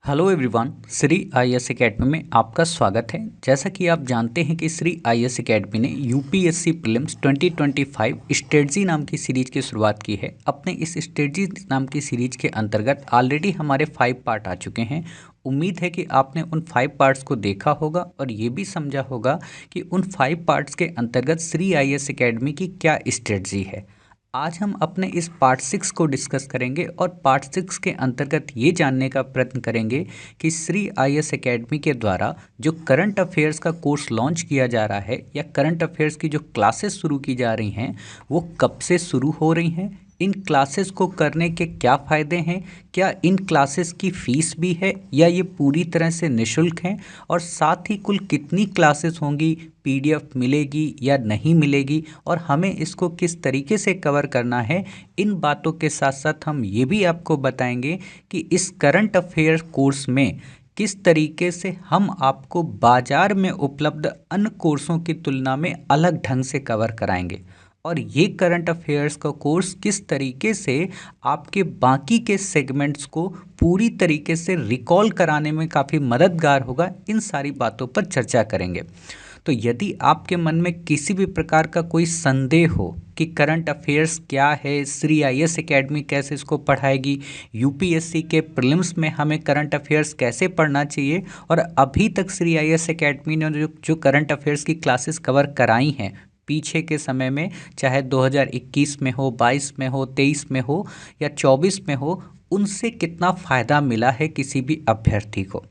Hello everyone, Shri IAS academy में आपका स्वागत है। जैसा कि आप जानते हैं कि श्री आईएएस एकेडमी ने यूपीएससी प्रीलिम्स 2025 स्ट्रेटजी नाम की सीरीज की शुरुआत की है। अपने इस स्ट्रेटजी नाम की सीरीज के अंतर्गत ऑलरेडी हमारे 5 पार्ट आ चुके हैं। उम्मीद है कि आपने उन 5 पार्ट्स को देखा होगा और ये भी समझा होगा कि उन 5 पार्ट्स के अंतर्गत श्री आईएएस एकेडमी की क्या स्ट्रेटजी है। आज हम अपने इस पार्ट 6 को डिस्कस करेंगे और पार्ट 6 के अंतर्गत ये जानने का प्रयत्न करेंगे कि श्री आईएएस एकेडमी के द्वारा जो करंट अफेयर्स का कोर्स लॉन्च किया जा रहा है या करंट अफेयर्स की जो क्लासेस शुरू की जा रही हैं वो कब से शुरू हो रही हैं, इन क्लासेस को करने के क्या फ़ायदे हैं, क्या इन क्लासेस की फ़ीस भी है या ये पूरी तरह से निःशुल्क हैं, और साथ ही कुल कितनी क्लासेस होंगी, पीडीएफ मिलेगी या नहीं मिलेगी और हमें इसको किस तरीके से कवर करना है। इन बातों के साथ साथ हम ये भी आपको बताएंगे कि इस करंट अफेयर कोर्स में किस तरीके से हम आपको बाज़ार में उपलब्ध अन्य कोर्सों की तुलना में अलग ढंग से कवर कराएंगे और ये करंट अफेयर्स का कोर्स किस तरीके से आपके बाकी के सेगमेंट्स को पूरी तरीके से रिकॉल कराने में काफ़ी मददगार होगा। इन सारी बातों पर चर्चा करेंगे। तो यदि आपके मन में किसी भी प्रकार का कोई संदेह हो कि करंट अफेयर्स क्या है, श्री आईएएस एकेडमी कैसे इसको पढ़ाएगी, यूपीएससी के प्रीलिम्स में हमें करंट अफेयर्स कैसे पढ़ना चाहिए, और अभी तक श्री आईएएस एकेडमी ने जो करंट अफेयर्स की क्लासेस कवर कराई हैं पीछे के समय में, चाहे 2021 में हो, 22 में हो, 23 में हो या 24 में हो, उनसे कितना फ़ायदा मिला है किसी भी अभ्यर्थी को।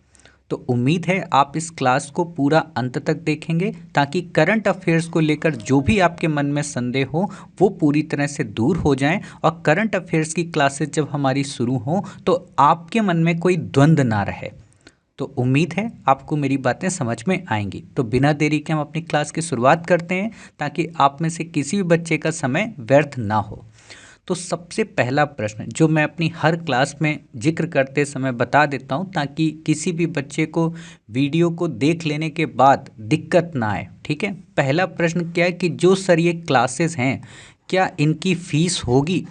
तो उम्मीद है आप इस क्लास को पूरा अंत तक देखेंगे ताकि करंट अफेयर्स को लेकर जो भी आपके मन में संदेह हो वो पूरी तरह से दूर हो जाएं और करंट अफेयर्स की क्लासेस जब हमारी शुरू हों तो आपके मन में कोई द्वंद्व ना रहे। तो उम्मीद है आपको मेरी बातें समझ में आएंगी। तो बिना देरी के हम अपनी क्लास की शुरुआत करते हैं ताकि आप में से किसी भी बच्चे का समय व्यर्थ ना हो। तो सबसे पहला प्रश्न जो मैं अपनी हर क्लास में जिक्र करते समय बता देता हूं ताकि किसी भी बच्चे को वीडियो को देख लेने के बाद दिक्कत ना आए, ठीक है। पहला प्रश्न क्या है कि जो सर ये क्लासेस हैं क्या इनकी फ़ीस होगी?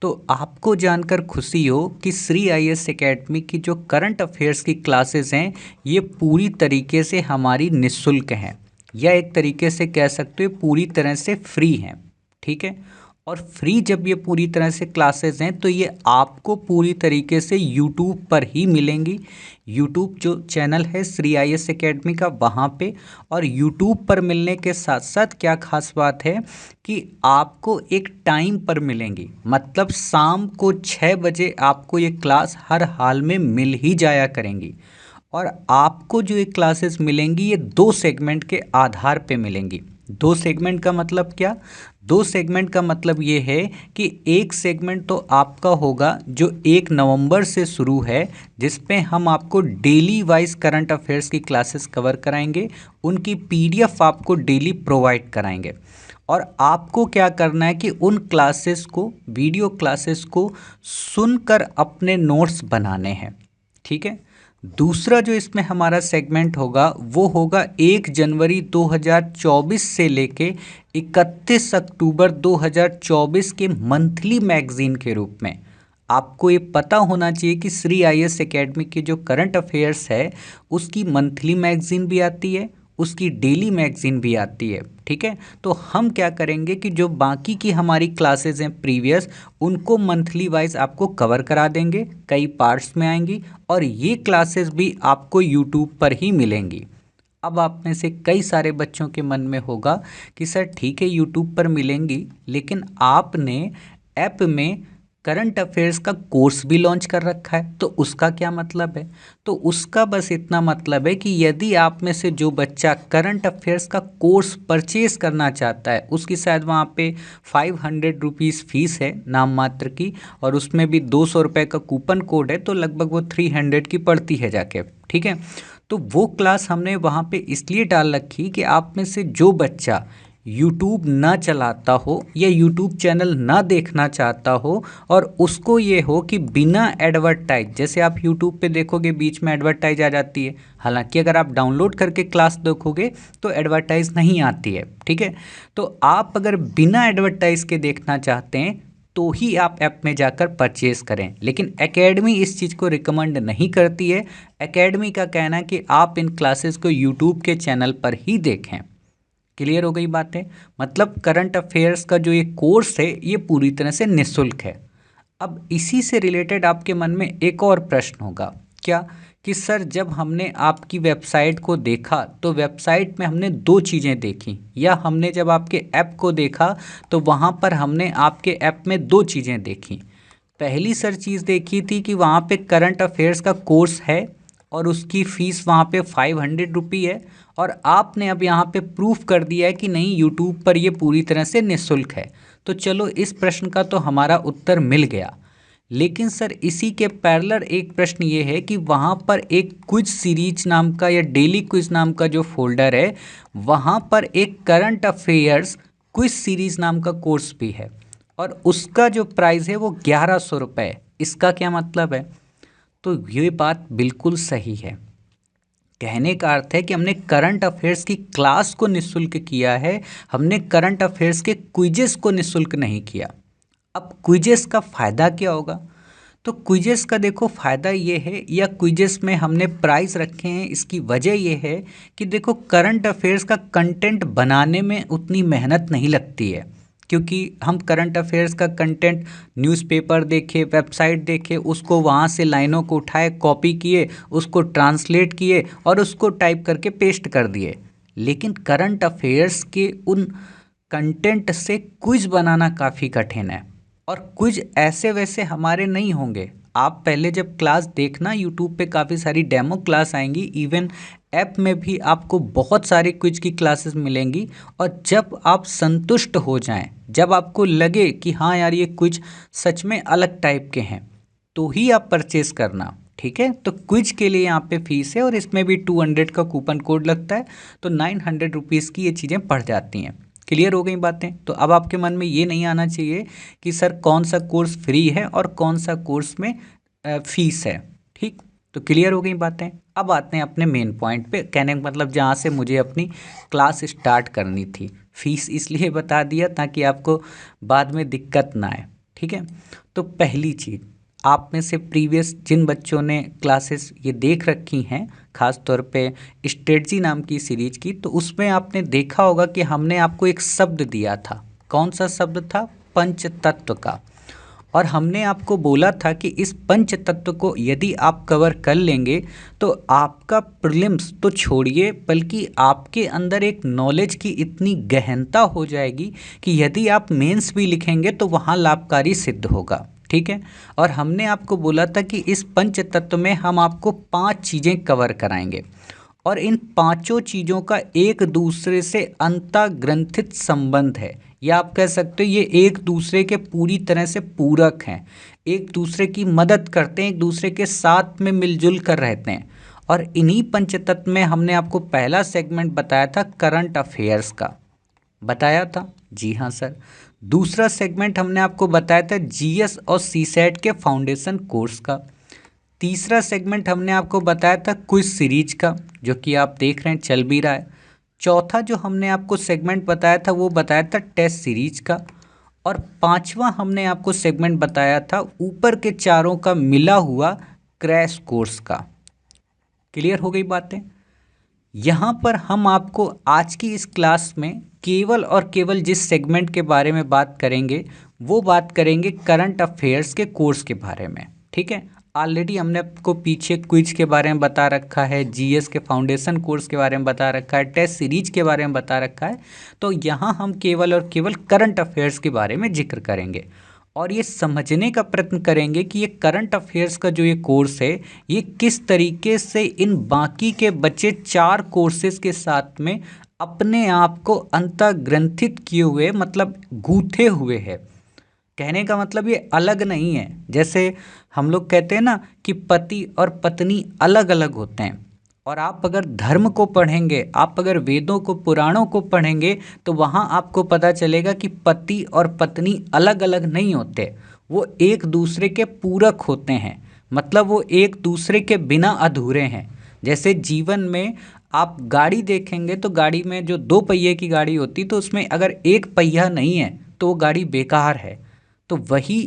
तो आपको जानकर खुशी हो कि श्री आईएएस एकेडमी की जो करंट अफेयर्स की क्लासेस हैं ये पूरी तरीके से हमारी निःशुल्क हैं, या एक तरीके से कह सकते हो पूरी तरह से फ्री हैं, ठीक है। और फ्री जब ये पूरी तरह से क्लासेस हैं तो ये आपको पूरी तरीके से यूट्यूब पर ही मिलेंगी। यूट्यूब जो चैनल है श्री आईएएस एकेडमी का वहाँ पे, और यूट्यूब पर मिलने के साथ साथ क्या खास बात है कि आपको एक टाइम पर मिलेंगी, मतलब शाम को 6 बजे आपको ये क्लास हर हाल में मिल ही जाया करेंगी। और आपको जो ये क्लासेस मिलेंगी ये 2 सेगमेंट के आधार पे मिलेंगी। 2 सेगमेंट का मतलब क्या? 2 सेगमेंट का मतलब ये है कि एक सेगमेंट तो आपका होगा जो 1 नवंबर से शुरू है, जिसपे हम आपको डेली वाइज करंट अफेयर्स की क्लासेस कवर कराएंगे, उनकी पीडीएफ आपको डेली प्रोवाइड कराएंगे। और आपको क्या करना है कि उन क्लासेस को, वीडियो क्लासेस को सुनकर अपने नोट्स बनाने हैं, ठीक है। दूसरा जो इसमें हमारा सेगमेंट होगा वो होगा 1 जनवरी 2024 से लेके 31 अक्टूबर 2024 के मंथली मैगजीन के रूप में। आपको ये पता होना चाहिए कि श्री आईएएस एकेडमी की जो करंट अफेयर्स है उसकी मंथली मैगजीन भी आती है, उसकी डेली मैगजीन भी आती है, ठीक है। तो हम क्या करेंगे कि जो बाकी की हमारी क्लासेस हैं प्रीवियस, उनको मंथली वाइज आपको कवर करा देंगे, कई पार्ट्स में आएंगी, और ये क्लासेस भी आपको यूट्यूब पर ही मिलेंगी। अब आप में से कई सारे बच्चों के मन में होगा कि सर ठीक है यूट्यूब पर मिलेंगी, लेकिन आपने ऐप में करंट अफेयर्स का कोर्स भी लॉन्च कर रखा है, तो उसका क्या मतलब है? तो उसका बस इतना मतलब है कि यदि आप में से जो बच्चा करंट अफेयर्स का कोर्स परचेज करना चाहता है, उसकी शायद वहाँ पे 500 रुपीज़ फ़ीस है नाम मात्र की, और उसमें भी 200 रुपये का कूपन कोड है, तो लगभग वो 300 की पड़ती है जाके, ठीक है। तो वो क्लास हमने वहाँ पे इसलिए डाल रखी कि आप में से जो बच्चा यूट्यूब ना चलाता हो या यूट्यूब चैनल ना देखना चाहता हो, और उसको ये हो कि बिना एडवर्टाइज, जैसे आप यूट्यूब पे देखोगे बीच में एडवर्टाइज आ जाती है, हालांकि अगर आप डाउनलोड करके क्लास देखोगे तो एडवर्टाइज नहीं आती है, ठीक है। तो आप अगर बिना एडवर्टाइज के देखना चाहते हैं तो ही आप ऐप में जाकर परचेज़ करें। लेकिन एकेडमी इस चीज़ को रिकमेंड नहीं करती है। एकेडमी का कहना है कि आप इन क्लासेस को यूट्यूब के चैनल पर ही देखें। क्लियर हो गई बातें? मतलब करंट अफेयर्स का जो ये कोर्स है ये पूरी तरह से निःशुल्क है। अब इसी से रिलेटेड आपके मन में एक और प्रश्न होगा, क्या? कि सर जब हमने आपकी वेबसाइट को देखा तो वेबसाइट में हमने दो चीज़ें देखी, या हमने जब आपके ऐप को देखा तो वहाँ पर हमने आपके ऐप में दो चीज़ें देखी। पहली सर चीज़ देखी थी कि वहाँ पे करंट अफेयर्स का कोर्स है और उसकी फ़ीस वहाँ पे 500 रुपये है, और आपने अब यहाँ पे प्रूफ कर दिया है कि नहीं, यूट्यूब पर ये पूरी तरह से निःशुल्क है। तो चलो इस प्रश्न का तो हमारा उत्तर मिल गया। लेकिन सर इसी के पैरेलल एक प्रश्न ये है कि वहाँ पर एक क्विज सीरीज नाम का या डेली क्विज नाम का जो फोल्डर है, वहाँ पर एक करंट अफेयर्स क्विज सीरीज नाम का कोर्स भी है, और उसका जो प्राइस है वो 1100 रुपये। इसका क्या मतलब है? तो ये बात बिल्कुल सही है। कहने का अर्थ है कि हमने करंट अफेयर्स की क्लास को निःशुल्क किया है, हमने करंट अफेयर्स के क्विजेस को निःशुल्क नहीं किया। अब क्विजेस का फ़ायदा क्या होगा? तो क्विजेस का देखो फ़ायदा ये है, या क्विजेस में हमने प्राइस रखे हैं, इसकी वजह ये है कि देखो करंट अफेयर्स का कंटेंट बनाने में उतनी मेहनत नहीं लगती है, क्योंकि हम करंट अफेयर्स का कंटेंट न्यूज़पेपर देखे, वेबसाइट देखे, उसको वहाँ से लाइनों को उठाए, कॉपी किए, उसको ट्रांसलेट किए और उसको टाइप करके पेस्ट कर दिए। लेकिन करंट अफेयर्स के उन कंटेंट से क्विज बनाना काफ़ी कठिन है, और क्विज ऐसे वैसे हमारे नहीं होंगे। आप पहले जब क्लास देखना, यूट्यूब पे काफ़ी सारी डेमो क्लास आएंगी, इवन ऐप में भी आपको बहुत सारी क्विज की क्लासेस मिलेंगी, और जब आप संतुष्ट हो जाएं, जब आपको लगे कि हाँ यार ये क्विज सच में अलग टाइप के हैं, तो ही आप परचेस करना। ठीक है, तो क्विज के लिए यहाँ पे फीस है, और इसमें भी 200 का कूपन कोड लगता है, तो 900 रुपीज़ की ये चीज़ें पड़ जाती हैं। क्लियर हो गई बातें? तो अब आपके मन में ये नहीं आना चाहिए कि सर कौन सा कोर्स फ्री है और कौन सा कोर्स में फीस है। ठीक, तो क्लियर हो गई बातें। अब आते हैं अपने मेन पॉइंट पे। कहने का मतलब जहाँ से मुझे अपनी क्लास स्टार्ट करनी थी, फीस इसलिए बता दिया ताकि आपको बाद में दिक्कत ना आए। ठीक है, तो पहली चीज़, आप में से प्रीवियस जिन बच्चों ने क्लासेस ये देख रखी हैं, ख़ास तौर पे स्ट्रेटजी नाम की सीरीज की, तो उसमें आपने देखा होगा कि हमने आपको एक शब्द दिया था। कौन सा शब्द था? पंचतत्व का। और हमने आपको बोला था कि इस पंचतत्व को यदि आप कवर कर लेंगे तो आपका प्रीलिम्स तो छोड़िए, बल्कि आपके अंदर एक नॉलेज की इतनी गहनता हो जाएगी कि यदि आप मेंस भी लिखेंगे तो वहाँ लाभकारी सिद्ध होगा। ठीक है, और हमने आपको बोला था कि इस पंच तत्व में हम आपको 5 चीज़ें कवर कराएंगे, और इन पांचों चीज़ों का एक दूसरे से अंतर्ग्रंथित संबंध है, या आप कह सकते हो ये एक दूसरे के पूरी तरह से पूरक हैं, एक दूसरे की मदद करते हैं, एक दूसरे के साथ में मिलजुल कर रहते हैं। और इन्हीं पंचतत्व में हमने आपको पहला सेगमेंट बताया था करंट अफेयर्स का, बताया था? जी हाँ सर। दूसरा सेगमेंट हमने आपको बताया था जीएस और सीसेट के फाउंडेशन कोर्स का। तीसरा सेगमेंट हमने आपको बताया था क्विज सीरीज का, जो कि आप देख रहे हैं चल भी रहा है। चौथा जो हमने आपको सेगमेंट बताया था वो बताया था टेस्ट सीरीज का। और पांचवा हमने आपको सेगमेंट बताया था ऊपर के चारों का मिला हुआ क्रैश कोर्स का। क्लियर हो गई बातें? यहाँ पर हम आपको आज की इस क्लास में केवल और केवल जिस सेगमेंट के बारे में बात करेंगे वो बात करेंगे करंट अफेयर्स के कोर्स के बारे में। ठीक है, ऑलरेडी हमने आपको पीछे क्विज के बारे में बता रखा है, जीएस के फाउंडेशन कोर्स के बारे में बता रखा है, टेस्ट सीरीज के बारे में बता रखा है। तो यहाँ हम केवल और केवल करंट अफेयर्स के बारे में जिक्र करेंगे, और ये समझने का प्रयत्न करेंगे कि ये करंट अफेयर्स का जो ये कोर्स है ये किस तरीके से इन बाकी के बचे 4 कोर्सेज के साथ में अपने आप को अंतर्ग्रंथित किए हुए, मतलब गूंथे हुए है। कहने का मतलब ये अलग नहीं है। जैसे हम लोग कहते हैं ना कि पति और पत्नी अलग अलग होते हैं, और आप अगर धर्म को पढ़ेंगे, आप अगर वेदों को, पुराणों को पढ़ेंगे, तो वहाँ आपको पता चलेगा कि पति और पत्नी अलग अलग नहीं होते, वो एक दूसरे के पूरक होते हैं, मतलब वो एक दूसरे के बिना अधूरे हैं। जैसे जीवन में आप गाड़ी देखेंगे तो गाड़ी में जो 2 पहिए की गाड़ी होती तो उसमें अगर एक पहिया नहीं है तो वो गाड़ी बेकार है। तो वही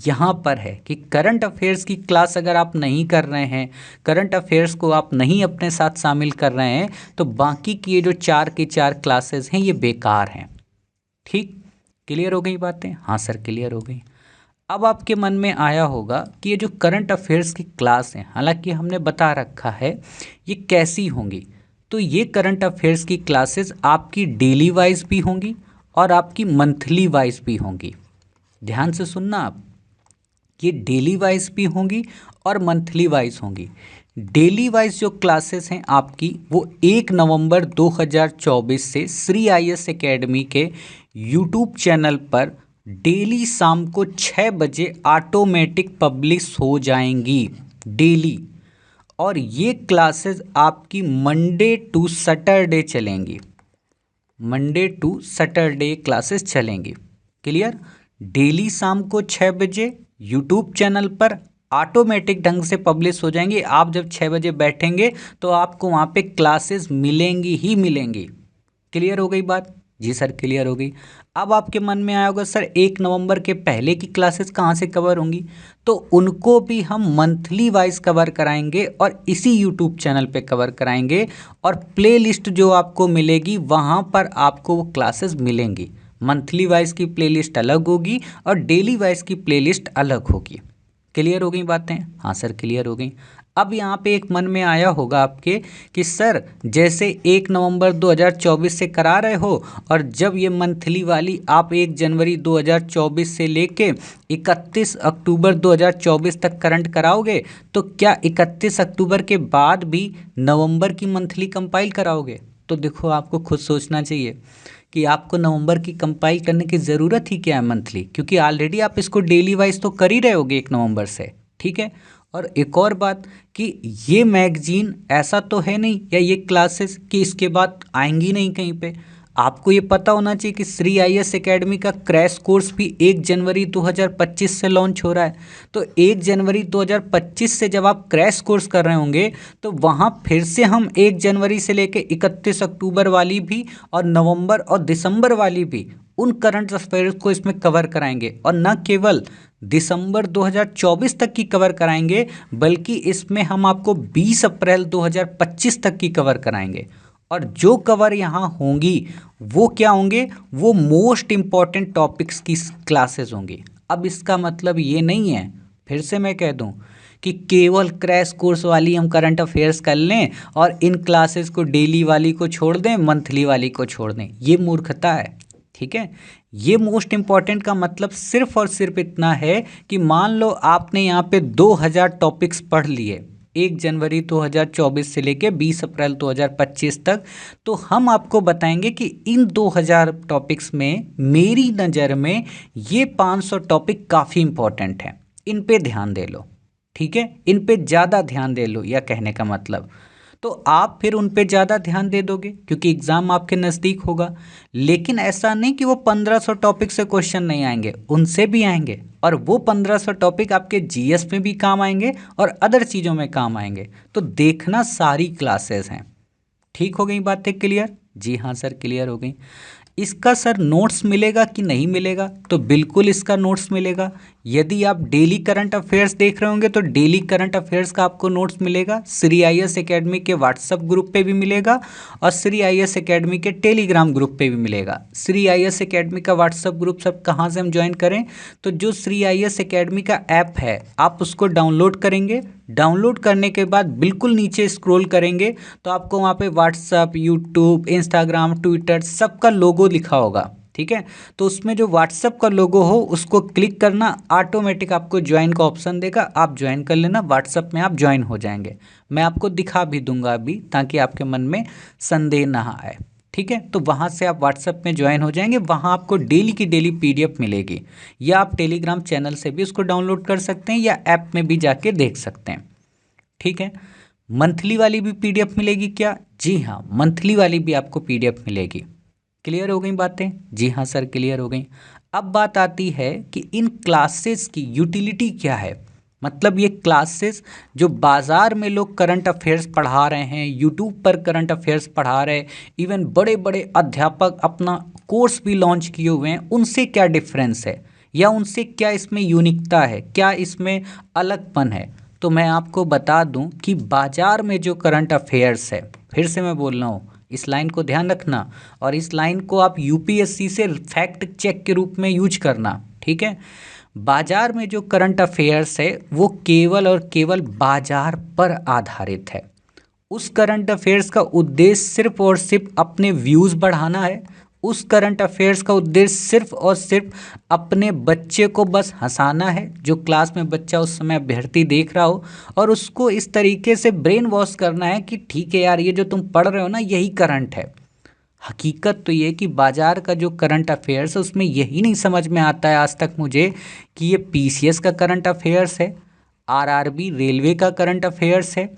यहाँ पर है कि करंट अफेयर्स की क्लास अगर आप नहीं कर रहे हैं, करंट अफेयर्स को आप नहीं अपने साथ शामिल कर रहे हैं, तो बाकी की ये जो 4 की 4 क्लासेस हैं ये बेकार हैं। ठीक, क्लियर हो गई बातें? हाँ सर, क्लियर हो गई। अब आपके मन में आया होगा कि ये जो करंट अफेयर्स की क्लास है, हालांकि हमने बता रखा है ये कैसी होंगी। तो ये करंट अफेयर्स की क्लासेस आपकी डेली वाइज भी होंगी और आपकी मंथली वाइज भी होंगी। ध्यान से सुनना आप, ये डेली वाइज भी होंगी और मंथली वाइज होंगी। डेली वाइज जो क्लासेस हैं आपकी वो 1 नवंबर 2024 से श्री आईएएस एकेडमी के यूट्यूब चैनल पर डेली शाम को 6 बजे ऑटोमेटिक पब्लिश हो जाएंगी डेली। और ये क्लासेस आपकी मंडे टू सैटरडे चलेंगी, मंडे टू सैटरडे क्लासेस चलेंगी। क्लियर? डेली शाम को 6 बजे यूट्यूब चैनल पर ऑटोमेटिक ढंग से पब्लिश हो जाएंगी। आप जब 6 बजे बैठेंगे तो आपको वहाँ पे क्लासेस मिलेंगी ही मिलेंगी। क्लियर हो गई बात? जी सर, क्लियर हो गई। अब आपके मन में आया होगा सर 1 नवंबर के पहले की क्लासेस कहाँ से कवर होंगी? तो उनको भी हम मंथली वाइज कवर कराएंगे और इसी यूट्यूब चैनल पे कवर कराएंगे। और प्लेलिस्ट जो आपको मिलेगी वहाँ पर आपको वो क्लासेस मिलेंगी। मंथली वाइज की प्लेलिस्ट अलग होगी और डेली वाइज की प्लेलिस्ट अलग होगी। क्लियर हो गई बातें? हाँ सर, क्लियर हो गई। अब यहाँ पे एक मन में आया होगा आपके कि सर जैसे 1 नवंबर 2024 से करा रहे हो और जब ये मंथली वाली आप 1 जनवरी 2024 से लेके 31 अक्टूबर 2024 तक करंट कराओगे, तो क्या 31 अक्टूबर के बाद भी नवंबर की मंथली कंपाइल कराओगे? तो देखो, आपको खुद सोचना चाहिए कि आपको नवंबर की कंपाइल करने की ज़रूरत ही क्या है मंथली, क्योंकि ऑलरेडी आप इसको डेली वाइज तो कर ही रहे होगे 1 नवंबर से। ठीक है? और एक और बात कि ये मैगजीन ऐसा तो है नहीं या ये क्लासेस कि इसके बाद आएंगी नहीं कहीं पे। आपको ये पता होना चाहिए कि श्री आईएएस एकेडमी का क्रैश कोर्स भी 1 जनवरी 2025 से लॉन्च हो रहा है। तो 1 जनवरी 2025 से जब आप क्रैश कोर्स कर रहे होंगे तो वहाँ फिर से हम 1 जनवरी से लेकर 31 अक्टूबर वाली भी और नवंबर और दिसंबर वाली भी उन करंट अफेयर्स को इसमें कवर कराएंगे। और न केवल दिसंबर 2024 तक की कवर कराएंगे, बल्कि इसमें हम आपको 20 अप्रैल 2025 तक की कवर कराएंगे। और जो कवर यहाँ होंगी वो क्या होंगे? वो मोस्ट इम्पॉर्टेंट टॉपिक्स की क्लासेस होंगी। अब इसका मतलब ये नहीं है, फिर से मैं कह दूं, कि केवल क्रैश कोर्स वाली हम करंट अफेयर्स कर लें और इन क्लासेस को डेली वाली को छोड़ दें, मंथली वाली को छोड़ दें। ये मूर्खता है। ठीक है? ये मोस्ट इम्पॉर्टेंट का मतलब सिर्फ और सिर्फ इतना है कि मान लो आपने यहाँ पे 2000 टॉपिक्स पढ़ लिए 1 जनवरी 2024 से लेके 20 अप्रैल 2025 तक, तो हम आपको बताएंगे कि इन 2000 टॉपिक्स में मेरी नज़र में ये 500 टॉपिक काफ़ी इम्पॉर्टेंट हैं, इन पे ध्यान दे लो। ठीक है? इन पे ज़्यादा ध्यान दे लो, या कहने का मतलब, तो आप फिर उन पे ज़्यादा ध्यान दे दोगे क्योंकि एग्ज़ाम आपके नज़दीक होगा। लेकिन ऐसा नहीं कि वो 1500 टॉपिक से क्वेश्चन नहीं आएंगे, उनसे भी आएंगे। और वो 1500 टॉपिक आपके जीएस में भी काम आएंगे और अदर चीज़ों में काम आएंगे। तो देखना सारी क्लासेस हैं। ठीक हो गई बातें क्लियर? जी हाँ सर, क्लियर हो गई। इसका सर नोट्स मिलेगा कि नहीं मिलेगा? तो बिल्कुल इसका नोट्स मिलेगा। यदि आप डेली करंट अफेयर्स देख रहे होंगे तो डेली करंट अफेयर्स का आपको नोट्स मिलेगा। श्री आईएएस एकेडमी के व्हाट्सएप ग्रुप पे भी मिलेगा और श्री आईएएस एकेडमी के टेलीग्राम ग्रुप पे भी मिलेगा। श्री आईएएस एकेडमी का व्हाट्सएप ग्रुप सब कहाँ से हम ज्वाइन करें? तो जो श्री आईएएस एकेडमी का ऐप है आप उसको डाउनलोड करेंगे। डाउनलोड करने के बाद बिल्कुल नीचे स्क्रॉल करेंगे तो आपको वहाँ पे व्हाट्सएप, यूट्यूब, इंस्टाग्राम, ट्विटर सबका लोगो लिखा होगा। ठीक है? तो उसमें जो व्हाट्सएप का लोगो हो उसको क्लिक करना, ऑटोमेटिक आपको ज्वाइन का ऑप्शन देगा, आप ज्वाइन कर लेना। व्हाट्सएप में आप ज्वाइन हो जाएंगे। मैं आपको दिखा भी दूंगा अभी, ताकि आपके मन में संदेह ना आए। ठीक है? तो वहाँ से आप व्हाट्सएप में ज्वाइन हो जाएंगे। वहाँ आपको डेली की डेली पीडीएफ मिलेगी, या आप टेलीग्राम चैनल से भी उसको डाउनलोड कर सकते हैं या ऐप में भी जाके देख सकते हैं। ठीक है? मंथली वाली भी पीडीएफ मिलेगी क्या? जी हाँ, मंथली वाली भी आपको पीडीएफ मिलेगी। क्लियर हो गई बातें? जी हाँ सर, क्लियर हो गई। अब बात आती है कि इन क्लासेस की यूटिलिटी क्या है। मतलब ये क्लासेस जो बाज़ार में लोग करंट अफेयर्स पढ़ा रहे हैं, यूट्यूब पर करंट अफेयर्स पढ़ा रहे हैं, इवन बड़े बड़े अध्यापक अपना कोर्स भी लॉन्च किए हुए हैं, उनसे क्या डिफरेंस है? या उनसे क्या इसमें यूनिकता है, क्या इसमें अलगपन है। तो मैं आपको बता दूं कि बाजार में जो करंट अफेयर्स है, फिर से मैं बोल रहा हूँ, इस लाइन को ध्यान रखना और इस लाइन को आप यूपीएससी से फैक्ट चेक के रूप में यूज करना, ठीक है। बाजार में जो करंट अफेयर्स है वो केवल और केवल बाजार पर आधारित है। उस करंट अफेयर्स का उद्देश्य सिर्फ और सिर्फ अपने व्यूज़ बढ़ाना है। उस करंट अफेयर्स का उद्देश्य सिर्फ और सिर्फ अपने बच्चे को बस हंसाना है, जो क्लास में बच्चा उस समय अभ्यर्थी देख रहा हो, और उसको इस तरीके से ब्रेन वॉश करना है कि ठीक है यार, ये जो तुम पढ़ रहे हो ना यही करंट है। हकीकत तो ये कि बाजार का जो करंट अफेयर्स है उसमें यही नहीं समझ में आता है आज तक मुझे कि ये पीसीएस का करंट अफेयर्स है, आरआरबी रेलवे का करंट अफेयर्स है,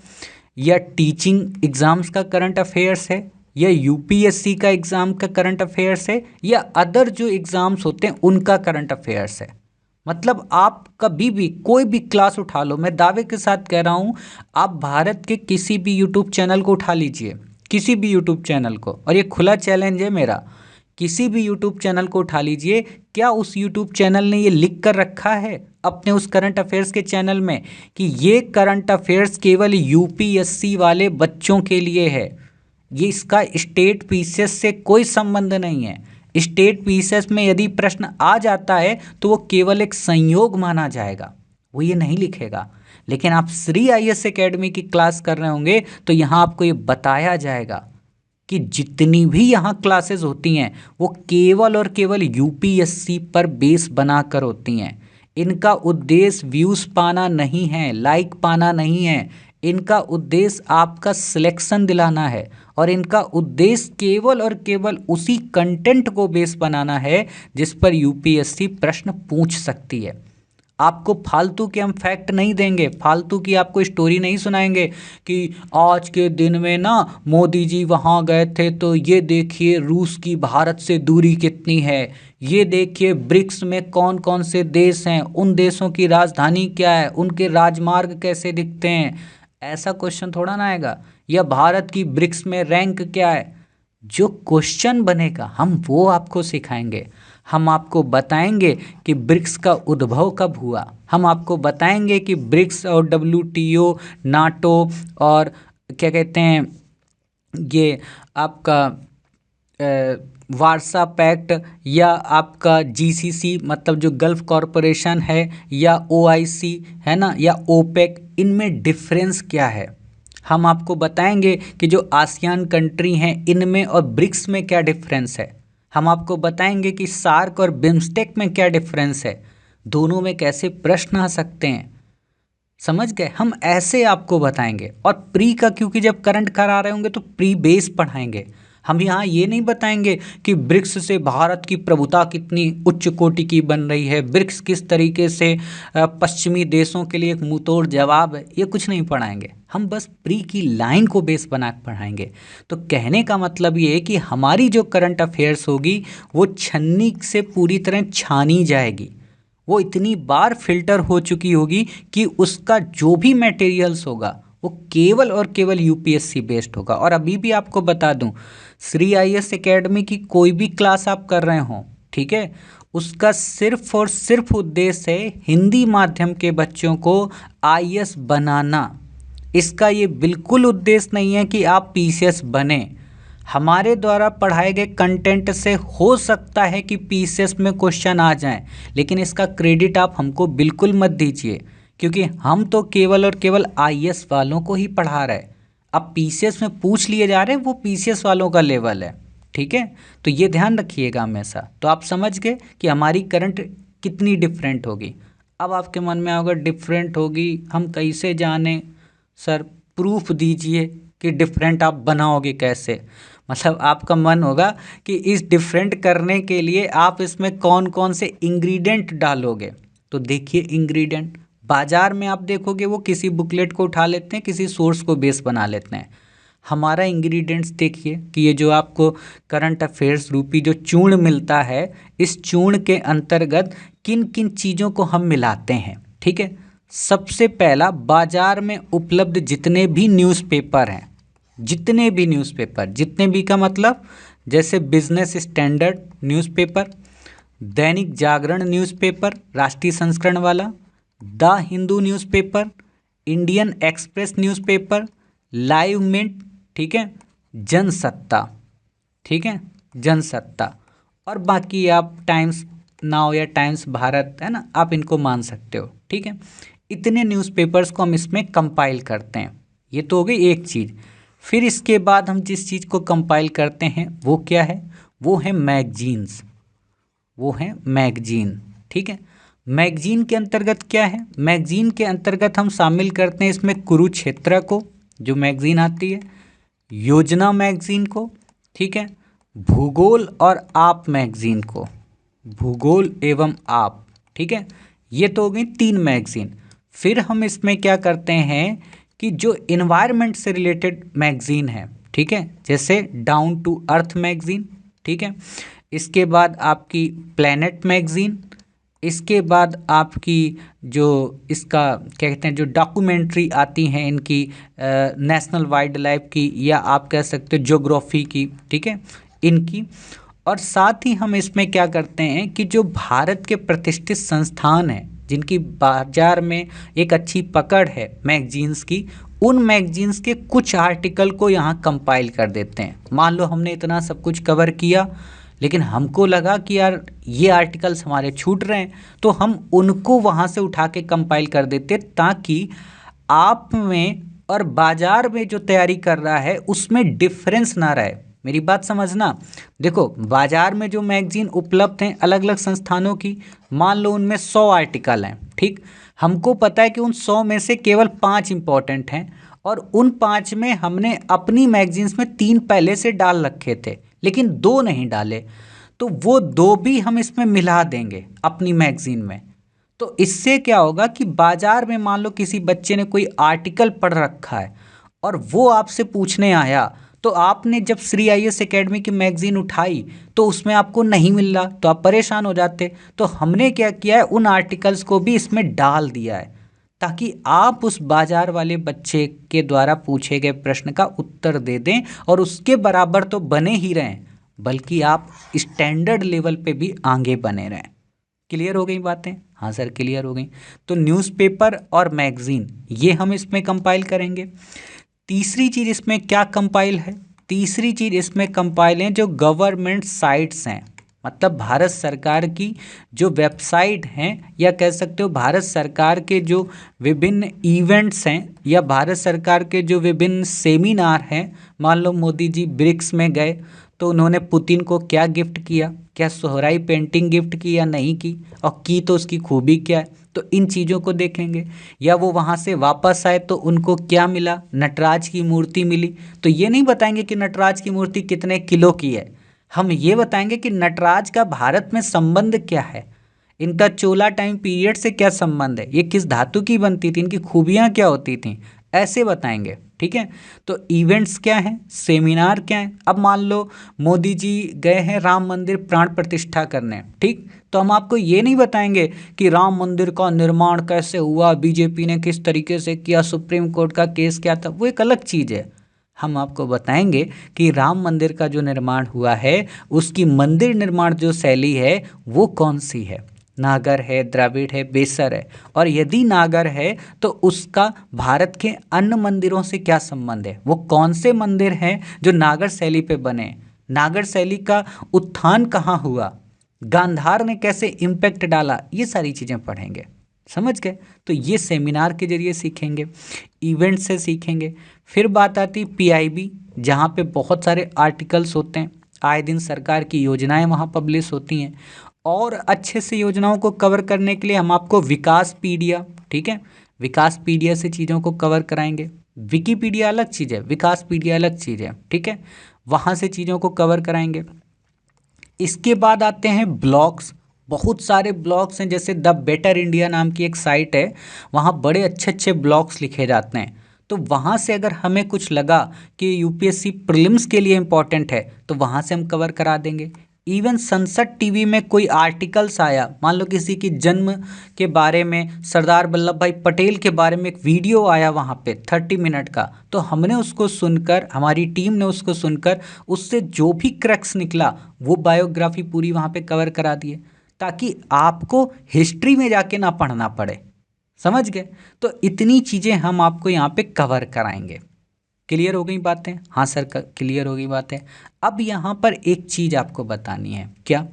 या टीचिंग एग्ज़ाम्स का करंट अफेयर्स है, या यूपीएससी का एग्ज़ाम का करंट अफेयर्स है, या अदर जो एग्ज़ाम्स होते हैं उनका करंट अफेयर्स है। मतलब आप कभी भी कोई भी क्लास उठा लो, मैं दावे के साथ कह रहा हूँ, आप भारत के किसी भी यूट्यूब चैनल को उठा लीजिए, किसी भी यूट्यूब चैनल को, और ये खुला चैलेंज है मेरा, किसी भी यूट्यूब चैनल को उठा लीजिए, क्या उस यूट्यूब चैनल ने ये लिख कर रखा है अपने उस करंट अफेयर्स के चैनल में कि ये करंट अफेयर्स केवल यूपीएससी वाले बच्चों के लिए है, ये इसका स्टेट पीसीएस से कोई संबंध नहीं है। स्टेट पीसीएस में यदि प्रश्न आ जाता है तो वो केवल एक संयोग माना जाएगा, वो ये नहीं लिखेगा। लेकिन आप श्री आईएएस एकेडमी की क्लास कर रहे होंगे तो यहाँ आपको ये बताया जाएगा कि जितनी भी यहाँ क्लासेस होती हैं वो केवल और केवल यूपीएससी पर बेस बनाकर होती हैं। इनका उद्देश्य व्यूज़ पाना नहीं है, लाइक पाना नहीं है, इनका उद्देश्य आपका सिलेक्शन दिलाना है, और इनका उद्देश्य केवल और केवल उसी कंटेंट को बेस बनाना है जिस पर यूपीएससी प्रश्न पूछ सकती है। आपको फालतू के हम फैक्ट नहीं देंगे, फालतू की आपको स्टोरी नहीं सुनाएंगे कि आज के दिन में ना मोदी जी वहाँ गए थे तो ये देखिए रूस की भारत से दूरी कितनी है, ये देखिए ब्रिक्स में कौन कौन से देश हैं, उन देशों की राजधानी क्या है, उनके राजमार्ग कैसे दिखते हैं। ऐसा क्वेश्चन थोड़ा ना आएगा, या भारत की ब्रिक्स में रैंक क्या है। जो क्वेश्चन बनेगा हम वो आपको सिखाएंगे। हम आपको बताएंगे कि ब्रिक्स का उद्भव कब हुआ, हम आपको बताएंगे कि ब्रिक्स और डब्ल्यूटीओ, नाटो और क्या कहते हैं ये आपका वार्सा पैक्ट, या आपका जीसीसी मतलब जो गल्फ कॉरपोरेशन है, या ओआईसी है ना, या ओपेक, इनमें डिफरेंस क्या है। हम आपको बताएंगे कि जो आसियान कंट्री हैं इनमें और ब्रिक्स में क्या डिफरेंस है। हम आपको बताएंगे कि सार्क और बिम्स्टेक में क्या डिफरेंस है, दोनों में कैसे प्रश्न आ सकते हैं। समझ गए, हम ऐसे आपको बताएंगे। और प्री का क्योंकि जब करंट करा रहे होंगे तो प्री बेस पढ़ाएंगे। हम यहाँ ये नहीं बताएंगे कि ब्रिक्स से भारत की प्रभुता कितनी उच्च कोटि की बन रही है, ब्रिक्स किस तरीके से पश्चिमी देशों के लिए एक मुंहतोड़ जवाब है, ये कुछ नहीं पढ़ाएंगे। हम बस प्री की लाइन को बेस बना कर पढ़ाएंगे। तो कहने का मतलब ये है कि हमारी जो करंट अफेयर्स होगी वो छन्नी से पूरी तरह छानी जाएगी, वो इतनी बार फिल्टर हो चुकी होगी कि उसका जो भी मटेरियल्स होगा वो केवल और केवल यूपीएससी बेस्ड होगा। और अभी भी आपको बता दूं, श्री आईएएस एकेडमी की कोई भी क्लास आप कर रहे हो, ठीक है, उसका सिर्फ और सिर्फ उद्देश्य है हिंदी माध्यम के बच्चों को आईएएस बनाना। इसका ये बिल्कुल उद्देश्य नहीं है कि आप पीसीएस बने। हमारे द्वारा पढ़ाए गए कंटेंट से हो सकता है कि पीसीएस में क्वेश्चन आ जाएं, लेकिन इसका क्रेडिट आप हमको बिल्कुल मत दीजिए, क्योंकि हम तो केवल और केवल आईएएस वालों को ही पढ़ा रहे हैं। अब पीसीएस में पूछ लिए जा रहे हैं वो पीसीएस वालों का लेवल है, ठीक है। तो ये ध्यान रखिएगा हमेशा। तो आप समझ गए कि हमारी करंट कितनी डिफरेंट होगी। अब आपके मन में होगा डिफरेंट होगी, हम कैसे जाने सर, प्रूफ दीजिए कि डिफरेंट आप बनाओगे कैसे। मतलब आपका मन होगा कि इस डिफरेंट करने के लिए आप इसमें कौन कौन से इंग्रेडिएंट डालोगे। तो देखिए इंग्रेडिएंट बाजार में आप देखोगे वो किसी बुकलेट को उठा लेते हैं, किसी सोर्स को बेस बना लेते हैं। हमारा इंग्रेडिएंट्स देखिए कि ये जो आपको करंट अफेयर्स रूपी जो चूर्ण मिलता है, इस चूर्ण के अंतर्गत किन किन चीज़ों को हम मिलाते हैं, ठीक है। सबसे पहला, बाजार में उपलब्ध जितने भी न्यूज़पेपर हैं, जितने भी न्यूज़पेपर, जितने भी का मतलब जैसे business standard newspaper, Dainik Jagran newspaper राष्ट्रीय संस्करण वाला, the Hindu newspaper, Indian Express newspaper, Live Mint, ठीक है, जनसत्ता, ठीक है, जनसत्ता, और बाकी आप टाइम्स नाउ या टाइम्स भारत है ना, आप इनको मान सकते हो, ठीक है। इतने न्यूज़पेपर्स को हम इसमें कंपाइल करते हैं। ये तो हो गई एक चीज़। फिर इसके बाद हम जिस चीज़ को कंपाइल करते हैं वो क्या है, वो है मैगजीन्स, वो है मैगजीन, ठीक है। मैगजीन के अंतर्गत क्या है, मैगजीन के अंतर्गत हम शामिल करते हैं इसमें कुरुक्षेत्र को, जो मैगजीन आती है, योजना मैगजीन को, ठीक है, भूगोल और आप मैगजीन को, भूगोल एवं आप, ठीक है। ये तो हो गई 3 मैगजीन। फिर हम इसमें क्या करते हैं कि जो इन्वायरमेंट से रिलेटेड मैगजीन है, ठीक है, जैसे डाउन टू अर्थ मैगजीन, ठीक है, इसके बाद आपकी प्लैनेट मैगजीन, इसके बाद आपकी जो इसका क्या कहते हैं, जो डॉक्यूमेंट्री आती हैं इनकी नेशनल वाइल्ड लाइफ की, या आप कह सकते हो ज्योग्राफी की, ठीक है, इनकी। और साथ ही हम इसमें क्या करते हैं कि जो भारत के प्रतिष्ठित संस्थान हैं जिनकी बाजार में एक अच्छी पकड़ है मैगजीन्स की, उन मैगजीन्स के कुछ आर्टिकल को यहाँ कंपाइल कर देते हैं। मान लो हमने इतना सब कुछ कवर किया, लेकिन हमको लगा कि यार ये आर्टिकल्स हमारे छूट रहे हैं, तो हम उनको वहाँ से उठा के कंपाइल कर देते, ताकि आप में और बाजार में जो तैयारी कर रहा है उसमें डिफरेंस ना रहे। मेरी बात समझना। देखो, बाजार में जो मैगजीन उपलब्ध हैं अलग अलग संस्थानों की, मान लो उनमें 100 आर्टिकल हैं, ठीक। हमको पता है कि उन 100 में से केवल 5 इंपॉर्टेंट हैं, और उन 5 में हमने अपनी मैगजीन्स में 3 पहले से डाल रखे थे, लेकिन 2 नहीं डाले, तो वो 2 भी हम इसमें मिला देंगे अपनी मैगजीन में। तो इससे क्या होगा कि बाजार में मान लो किसी बच्चे ने कोई आर्टिकल पढ़ रखा है और वो आपसे पूछने आया, तो आपने जब श्री आईएएस एकेडमी की मैगजीन उठाई तो उसमें आपको नहीं मिल रहा, तो आप परेशान हो जाते। तो हमने क्या किया है, उन आर्टिकल्स को भी इसमें डाल दिया है, ताकि आप उस बाजार वाले बच्चे के द्वारा पूछे गए प्रश्न का उत्तर दे दें, और उसके बराबर तो बने ही रहें, बल्कि आप स्टैंडर्ड लेवल पे भी आगे बने रहें। क्लियर हो गई बातें? हाँ सर, क्लियर हो गई। तो न्यूज़पेपर और मैगजीन ये हम इसमें कंपाइल करेंगे। तीसरी चीज़ इसमें क्या कंपाइल है, तीसरी चीज़ इसमें कंपाइल है जो गवर्नमेंट साइट्स हैं, मतलब भारत सरकार की जो वेबसाइट हैं, या कह सकते हो भारत सरकार के जो विभिन्न इवेंट्स हैं, या भारत सरकार के जो विभिन्न सेमिनार हैं। मान लो मोदी जी ब्रिक्स में गए तो उन्होंने पुतिन को क्या गिफ्ट किया, क्या सोहराई पेंटिंग गिफ्ट की या नहीं की, और की तो उसकी खूबी क्या है, तो इन चीज़ों को देखेंगे। या वो वहाँ से वापस आए तो उनको क्या मिला, नटराज की मूर्ति मिली, तो ये नहीं बताएंगे कि नटराज की मूर्ति कितने किलो की है, हम ये बताएंगे कि नटराज का भारत में संबंध क्या है, इनका चोला टाइम पीरियड से क्या संबंध है, ये किस धातु की बनती थी, इनकी खूबियाँ क्या होती थीं, ऐसे बताएंगे, ठीक है। तो इवेंट्स क्या हैं, सेमिनार क्या हैं। अब मान लो मोदी जी गए हैं राम मंदिर प्राण प्रतिष्ठा करने, ठीक, तो हम आपको ये नहीं बताएंगे कि राम मंदिर का निर्माण कैसे हुआ, बीजेपी ने किस तरीके से किया, सुप्रीम कोर्ट का केस क्या था, वो एक अलग चीज़ है। हम आपको बताएंगे कि राम मंदिर का जो निर्माण हुआ है उसकी मंदिर निर्माण जो शैली है वो कौन सी है, नागर है, द्रविड़ है, बेसर है, और यदि नागर है तो उसका भारत के अन्य मंदिरों से क्या संबंध है, वो कौन से मंदिर हैं जो नागर शैली पे बने, नागर शैली का उत्थान कहाँ हुआ, गांधार ने कैसे इम्पैक्ट डाला, ये सारी चीज़ें पढ़ेंगे। समझ गए? तो ये सेमिनार के जरिए सीखेंगे, इवेंट से सीखेंगे। फिर बात आती पीआईबी, जहाँ पे बहुत सारे आर्टिकल्स होते हैं, आए दिन सरकार की योजनाएं वहाँ पब्लिश होती हैं, और अच्छे से योजनाओं को कवर करने के लिए हम आपको विकास पीडिया, ठीक है, विकास पीडिया से चीज़ों को कवर कराएंगे। विकीपीडिया अलग चीज़ है, विकास पीडिया अलग चीज़ है, ठीक है, वहाँ से चीज़ों को कवर कराएंगे। इसके बाद आते हैं ब्लॉग्स, बहुत सारे ब्लॉग्स हैं, जैसे द बेटर इंडिया नाम की एक साइट है, वहाँ बड़े अच्छे अच्छे ब्लॉग्स लिखे जाते हैं। तो वहाँ से अगर हमें कुछ लगा कि यूपीएससी प्रीलिम्स के लिए इम्पॉर्टेंट है तो वहाँ से हम कवर करा देंगे। इवन संसद टीवी में कोई आर्टिकल्स आया, मान लो किसी की जन्म के बारे में, सरदार वल्लभ भाई पटेल के बारे में एक वीडियो आया वहाँ पे 30 मिनट का, तो हमने उसको सुनकर, हमारी टीम ने उसको सुनकर, उससे जो भी क्रक्स निकला वो बायोग्राफी पूरी वहाँ पे कवर करा दिए, ताकि आपको हिस्ट्री में जाके ना पढ़ना पड़े। समझ गए? तो इतनी चीज़ें हम आपको यहाँ पे कवर कराएंगे। क्लियर हो गई बातें? हाँ सर, क्लियर हो गई बातें। अब यहाँ पर एक चीज़ आपको बतानी है, क्या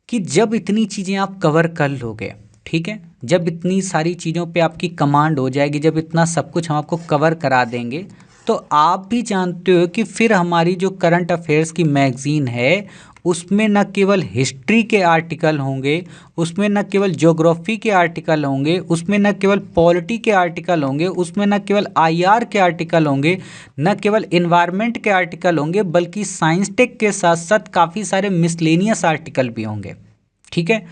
कि जब इतनी चीज़ें आप कवर कर लोगे, ठीक है, जब इतनी सारी चीज़ों पे आपकी कमांड हो जाएगी, जब इतना सब कुछ हम आपको कवर करा देंगे, तो आप भी जानते हो कि फिर हमारी जो करंट अफेयर्स की मैगज़ीन है उसमें न केवल हिस्ट्री के आर्टिकल होंगे, उसमें न केवल ज्योग्राफी के आर्टिकल होंगे, उसमें न केवल पॉलिटी के आर्टिकल होंगे, उसमें न केवल आईआर के आर्टिकल होंगे, न केवल एनवायरनमेंट के आर्टिकल होंगे, बल्कि साइंस टेक के साथ साथ काफ़ी सारे मिसलेनियस आर्टिकल भी होंगे। ठीक है।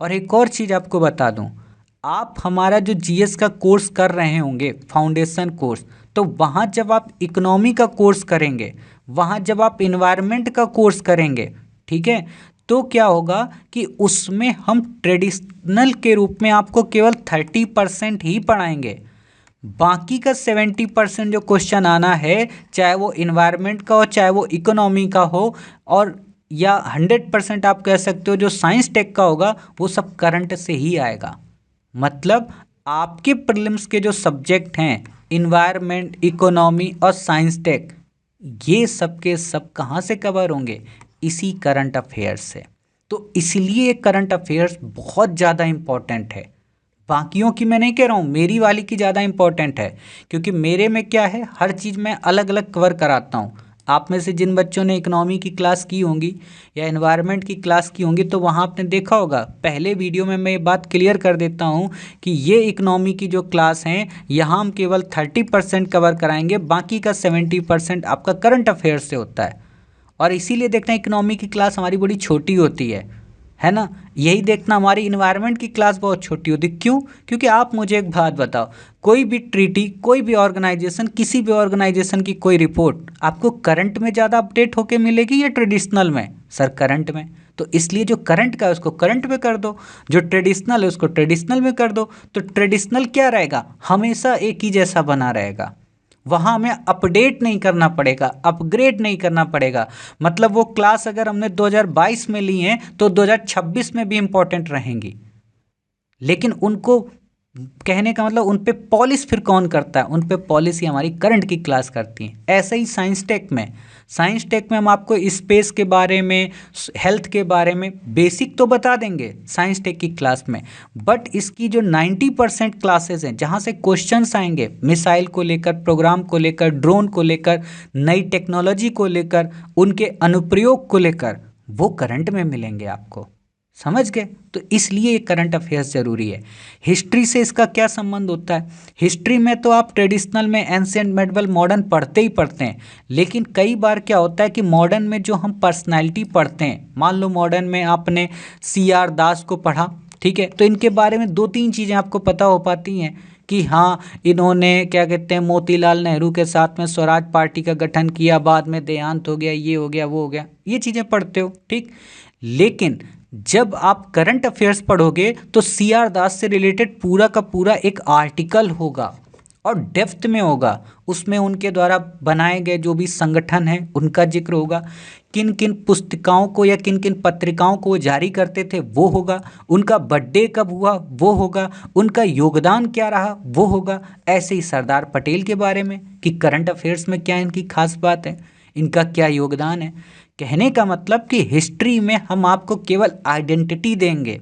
और एक और चीज़ आपको बता दूं, आप हमारा जो जीएस का कोर्स कर रहे होंगे, फाउंडेशन कोर्स, तो वहाँ जब आप इकोनॉमी का कोर्स करेंगे, वहाँ जब आप इन्वायरमेंट का कोर्स करेंगे, ठीक है, तो क्या होगा कि उसमें हम ट्रेडिशनल के रूप में आपको केवल 30% ही पढ़ाएंगे। बाकी का 70% जो क्वेश्चन आना है, चाहे वो इन्वायरमेंट का हो, चाहे वो इकोनॉमी का हो, और या 100% आप कह सकते हो जो साइंस टेक का होगा, वो सब करंट से ही आएगा। मतलब आपके प्रीलिम्स के जो सब्जेक्ट हैं, इन्वायरमेंट, इकोनॉमी और साइंस टेक, ये सब के सब कहाँ से कवर होंगे? इसी करंट अफेयर्स से। तो इसलिए करंट अफेयर्स बहुत ज़्यादा इम्पॉर्टेंट है। बाकियों की मैं नहीं कह रहा हूँ, मेरी वाली की ज़्यादा इम्पॉर्टेंट है, क्योंकि मेरे में क्या है, हर चीज़ मैं अलग अलग कवर कराता हूँ। आप में से जिन बच्चों ने इकोनॉमी की क्लास की होंगी या एनवायरनमेंट की क्लास की होंगी, तो वहाँ आपने देखा होगा, पहले वीडियो में मैं ये बात क्लियर कर देता हूँ कि ये इकोनॉमी की जो क्लास हैं, यहाँ हम केवल 30% कवर कराएंगे, बाकी का 70% आपका करंट अफेयर से होता है। और इसीलिए देखना इकोनॉमी की क्लास हमारी बड़ी छोटी होती है ना। यही देखना हमारी इन्वायरमेंट की क्लास बहुत छोटी होती। क्यों? क्योंकि आप मुझे एक बात बताओ, कोई भी ट्रीटी, कोई भी ऑर्गेनाइजेशन, किसी भी ऑर्गेनाइजेशन की कोई रिपोर्ट आपको करंट में ज़्यादा अपडेट होके मिलेगी या ट्रेडिशनल में? सर करंट में। तो इसलिए जो करंट का है उसको करंट में कर दो, जो ट्रेडिशनल है उसको ट्रेडिशनल में कर दो। तो ट्रेडिशनल क्या रहेगा? हमेशा एक ही जैसा बना रहेगा। वहाँ हमें अपडेट नहीं करना पड़ेगा, अपग्रेड नहीं करना पड़ेगा। मतलब वो क्लास अगर हमने 2022 में ली हैं तो 2026 में भी इम्पोर्टेंट रहेंगी। लेकिन उनको कहने का मतलब उन पे पॉलिश फिर कौन करता है? उन पे पॉलिसी हमारी करंट की क्लास करती है। ऐसे ही साइंस टेक में हम आपको स्पेस के बारे में, हेल्थ के बारे में बेसिक तो बता देंगे साइंस टेक की क्लास में, बट इसकी जो 90% क्लासेस हैं जहाँ से क्वेश्चंस आएंगे मिसाइल को लेकर, प्रोग्राम को लेकर, ड्रोन को लेकर, नई टेक्नोलॉजी को लेकर, उनके अनुप्रयोग को लेकर, वो करंट में मिलेंगे आपको। समझ गए? तो इसलिए ये करंट अफेयर्स ज़रूरी है। हिस्ट्री से इसका क्या संबंध होता है? हिस्ट्री में तो आप ट्रेडिशनल में एंशिएंट, मेडिवल, मॉडर्न पढ़ते ही पढ़ते हैं, लेकिन कई बार क्या होता है कि मॉडर्न में जो हम पर्सनालिटी पढ़ते हैं, मान लो मॉडर्न में आपने CR दास को पढ़ा, ठीक है, तो इनके बारे में 2-3 चीज़ें आपको पता हो पाती हैं कि हाँ, इन्होंने क्या कहते हैं, मोतीलाल नेहरू के साथ में स्वराज पार्टी का गठन किया, बाद में देहांत हो गया, ये हो गया, वो हो गया, ये चीज़ें पढ़ते हो, ठीक। लेकिन जब आप करंट अफेयर्स पढ़ोगे तो CR दास से रिलेटेड पूरा का पूरा एक आर्टिकल होगा और डेप्थ में होगा। उसमें उनके द्वारा बनाए गए जो भी संगठन हैं उनका जिक्र होगा, किन किन पुस्तिकाओं को या किन किन पत्रिकाओं को वो जारी करते थे वो होगा, उनका बर्थडे कब हुआ वो होगा, उनका योगदान क्या रहा वो होगा। ऐसे ही सरदार पटेल के बारे में कि करंट अफेयर्स में क्या इनकी खास बात है, इनका क्या योगदान है। कहने का मतलब कि हिस्ट्री में हम आपको केवल आइडेंटिटी देंगे,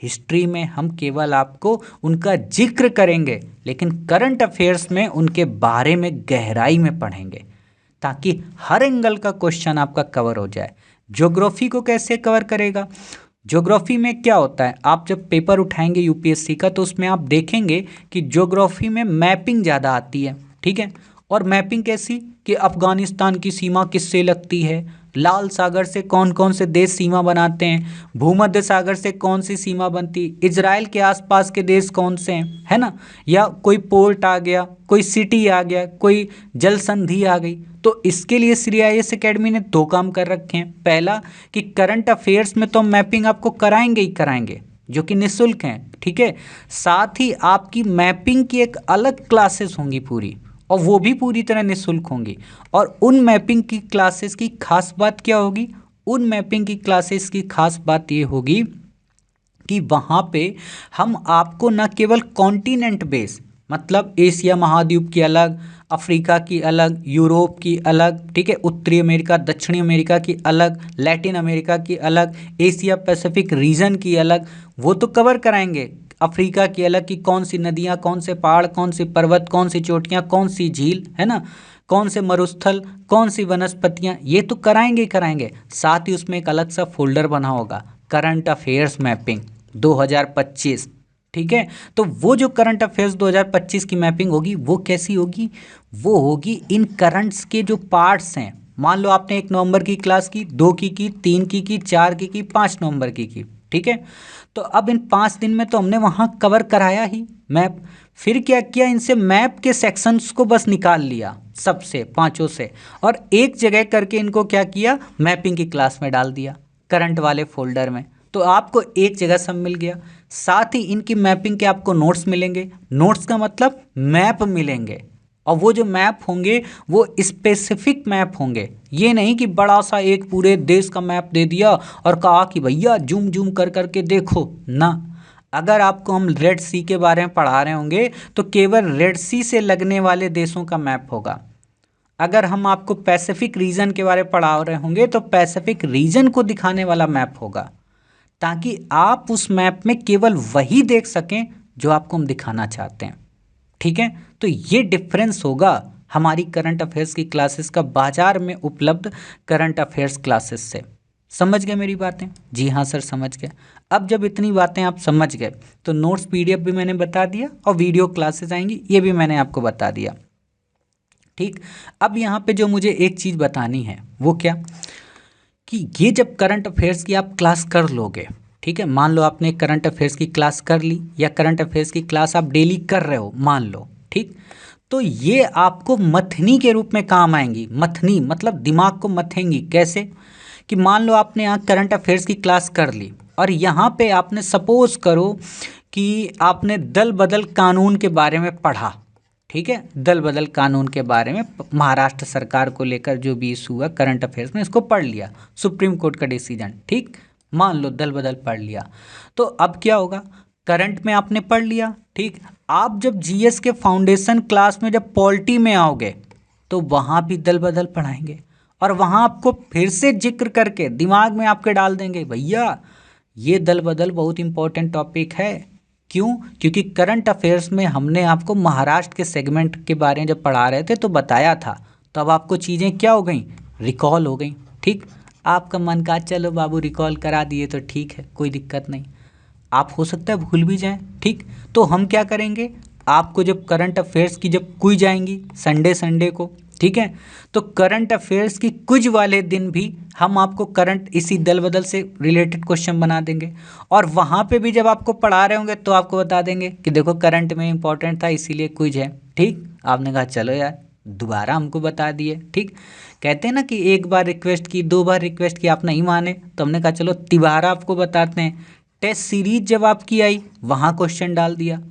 हिस्ट्री में हम केवल आपको उनका जिक्र करेंगे, लेकिन करंट अफेयर्स में उनके बारे में गहराई में पढ़ेंगे, ताकि हर एंगल का क्वेश्चन आपका कवर हो जाए। ज्योग्राफी को कैसे कवर करेगा? ज्योग्राफी में क्या होता है, आप जब पेपर उठाएंगे यूपीएससी का तो उसमें आप देखेंगे कि ज्योग्राफी में मैपिंग ज़्यादा आती है, ठीक है। और मैपिंग कैसी कि अफगानिस्तान की सीमा किससे लगती है, लाल सागर से कौन कौन से देश सीमा बनाते हैं, भूमध्य सागर से कौन सी सीमा बनती, इजराइल के आसपास के देश कौन से हैं, है ना, या कोई पोर्ट आ गया, कोई सिटी आ गया, कोई जल संधि आ गई। तो इसके लिए श्री IAS एकेडमी ने 2 काम कर रखे हैं। पहला कि करंट अफेयर्स में तो मैपिंग आपको कराएंगे ही कराएंगे, जो कि निःशुल्क हैं, ठीक है। साथ ही आपकी मैपिंग की एक अलग क्लासेस होंगी पूरी, और वो भी पूरी तरह निःशुल्क होंगी। और उन मैपिंग की क्लासेस की खास बात क्या होगी? उन मैपिंग की क्लासेस की खास बात ये होगी कि वहाँ पे हम आपको न केवल कॉन्टिनेंट बेस, मतलब एशिया महाद्वीप की अलग, अफ्रीका की अलग, यूरोप की अलग, ठीक है, उत्तरी अमेरिका, दक्षिणी अमेरिका की अलग, लैटिन अमेरिका की अलग, एशिया पैसिफिक रीजन की अलग, वो तो कवर कराएंगे। अफ्रीका की अलग कि कौन सी नदियाँ, कौन से पहाड़, कौन सी पर्वत, कौन सी चोटियाँ, कौन सी झील, है ना, कौन से मरुस्थल, कौन सी वनस्पतियाँ, ये तो कराएंगे ही कराएंगे। साथ ही उसमें एक अलग सा फोल्डर बना होगा, करंट अफेयर्स मैपिंग 2025, ठीक है। तो वो जो करंट अफेयर्स 2025 की मैपिंग होगी वो कैसी होगी, वो होगी इन करंट्स के जो पार्ट्स हैं। मान लो आपने 1 नवंबर की क्लास की, 2 की, 3 की, 4 की, 5 नवंबर की, ठीक है। तो अब इन 5 दिन में तो हमने वहाँ कवर कराया ही मैप। फिर क्या किया, इनसे मैप के सेक्शंस को बस निकाल लिया सबसे, पांचों से, और एक जगह करके इनको क्या किया, मैपिंग की क्लास में डाल दिया, करंट वाले फोल्डर में। तो आपको एक जगह सब मिल गया। साथ ही इनकी मैपिंग के आपको नोट्स मिलेंगे। नोट्स का मतलब मैप मिलेंगे, और वो जो मैप होंगे वो स्पेसिफिक मैप होंगे। ये नहीं कि बड़ा सा एक पूरे देश का मैप दे दिया और कहा कि भैया जूम जूम कर करके देखो ना। अगर आपको हम रेड सी के बारे में पढ़ा रहे होंगे तो केवल रेड सी से लगने वाले देशों का मैप होगा। अगर हम आपको पैसिफिक रीजन के बारे में पढ़ा रहे होंगे तो पैसिफिक रीजन को दिखाने वाला मैप होगा, ताकि आप उस मैप में केवल वही देख सकें जो आपको हम दिखाना चाहते हैं, ठीक है। तो ये डिफरेंस होगा हमारी करंट अफेयर्स की क्लासेस का बाजार में उपलब्ध करंट अफेयर्स क्लासेस से। समझ गए मेरी बातें? जी हाँ सर, समझ गए। अब जब इतनी बातें आप समझ गए तो नोट्स पीडीएफ भी मैंने बता दिया और वीडियो क्लासेस आएंगी ये भी मैंने आपको बता दिया, ठीक। अब यहाँ पे जो मुझे एक चीज़ बतानी है वो क्या, कि ये जब करंट अफेयर्स की आप क्लास कर लोगे, ठीक है, मान लो आपने करंट अफेयर्स की क्लास कर ली या करंट अफेयर्स की क्लास आप डेली कर रहे हो, मान लो, ठीक। तो ये आपको मथनी के रूप में काम आएंगी। मथनी मतलब दिमाग को मथेंगी। कैसे, कि मान लो आपने यहाँ करंट अफेयर्स की क्लास कर ली और यहाँ पे आपने सपोज करो कि आपने दल बदल कानून के बारे में पढ़ा, ठीक है, दल बदल कानून के बारे में महाराष्ट्र सरकार को लेकर जो भी इशू हुआ करंट अफेयर्स में, इसको पढ़ लिया, सुप्रीम कोर्ट का डिसीजन, ठीक, मान लो दल बदल पढ़ लिया। तो अब क्या होगा, करंट में आपने पढ़ लिया, ठीक। आप जब जीएस के फाउंडेशन क्लास में जब पॉलिटी में आओगे तो वहाँ भी दल बदल पढ़ाएंगे और वहाँ आपको फिर से जिक्र करके दिमाग में आपके डाल देंगे, भैया ये दल बदल बहुत इंपॉर्टेंट टॉपिक है। क्यों, क्योंकि करंट अफेयर्स में हमने आपको महाराष्ट्र के सेगमेंट के बारे में जब पढ़ा रहे थे तो बताया था। तो अब आपको चीज़ें क्या हो गई, रिकॉल हो गई, ठीक। आपका मन का चलो बाबू रिकॉल करा दिए तो ठीक है, कोई दिक्कत नहीं, आप हो सकता है भूल भी जाएं, ठीक। तो हम क्या करेंगे, आपको जब करंट अफेयर्स की जब क्विज आएंगी संडे को, ठीक है, तो करंट अफेयर्स की क्विज वाले दिन भी हम आपको करंट इसी दल बदल से रिलेटेड क्वेश्चन बना देंगे। और वहाँ पे भी जब आपको पढ़ा रहे होंगे तो आपको बता देंगे कि देखो करंट में इंपॉर्टेंट था इसीलिए क्विज है, ठीक। आपने कहा चलो यार दोबारा हमको बता दिए, ठीक। कहते हैं ना कि एक बार रिक्वेस्ट की, 2 बार रिक्वेस्ट की, आप नहीं माने तो हमने कहा चलो तिबारा आपको बताते हैं। टेस्ट सीरीज जब आपकी आई वहाँ क्वेश्चन डाल दिया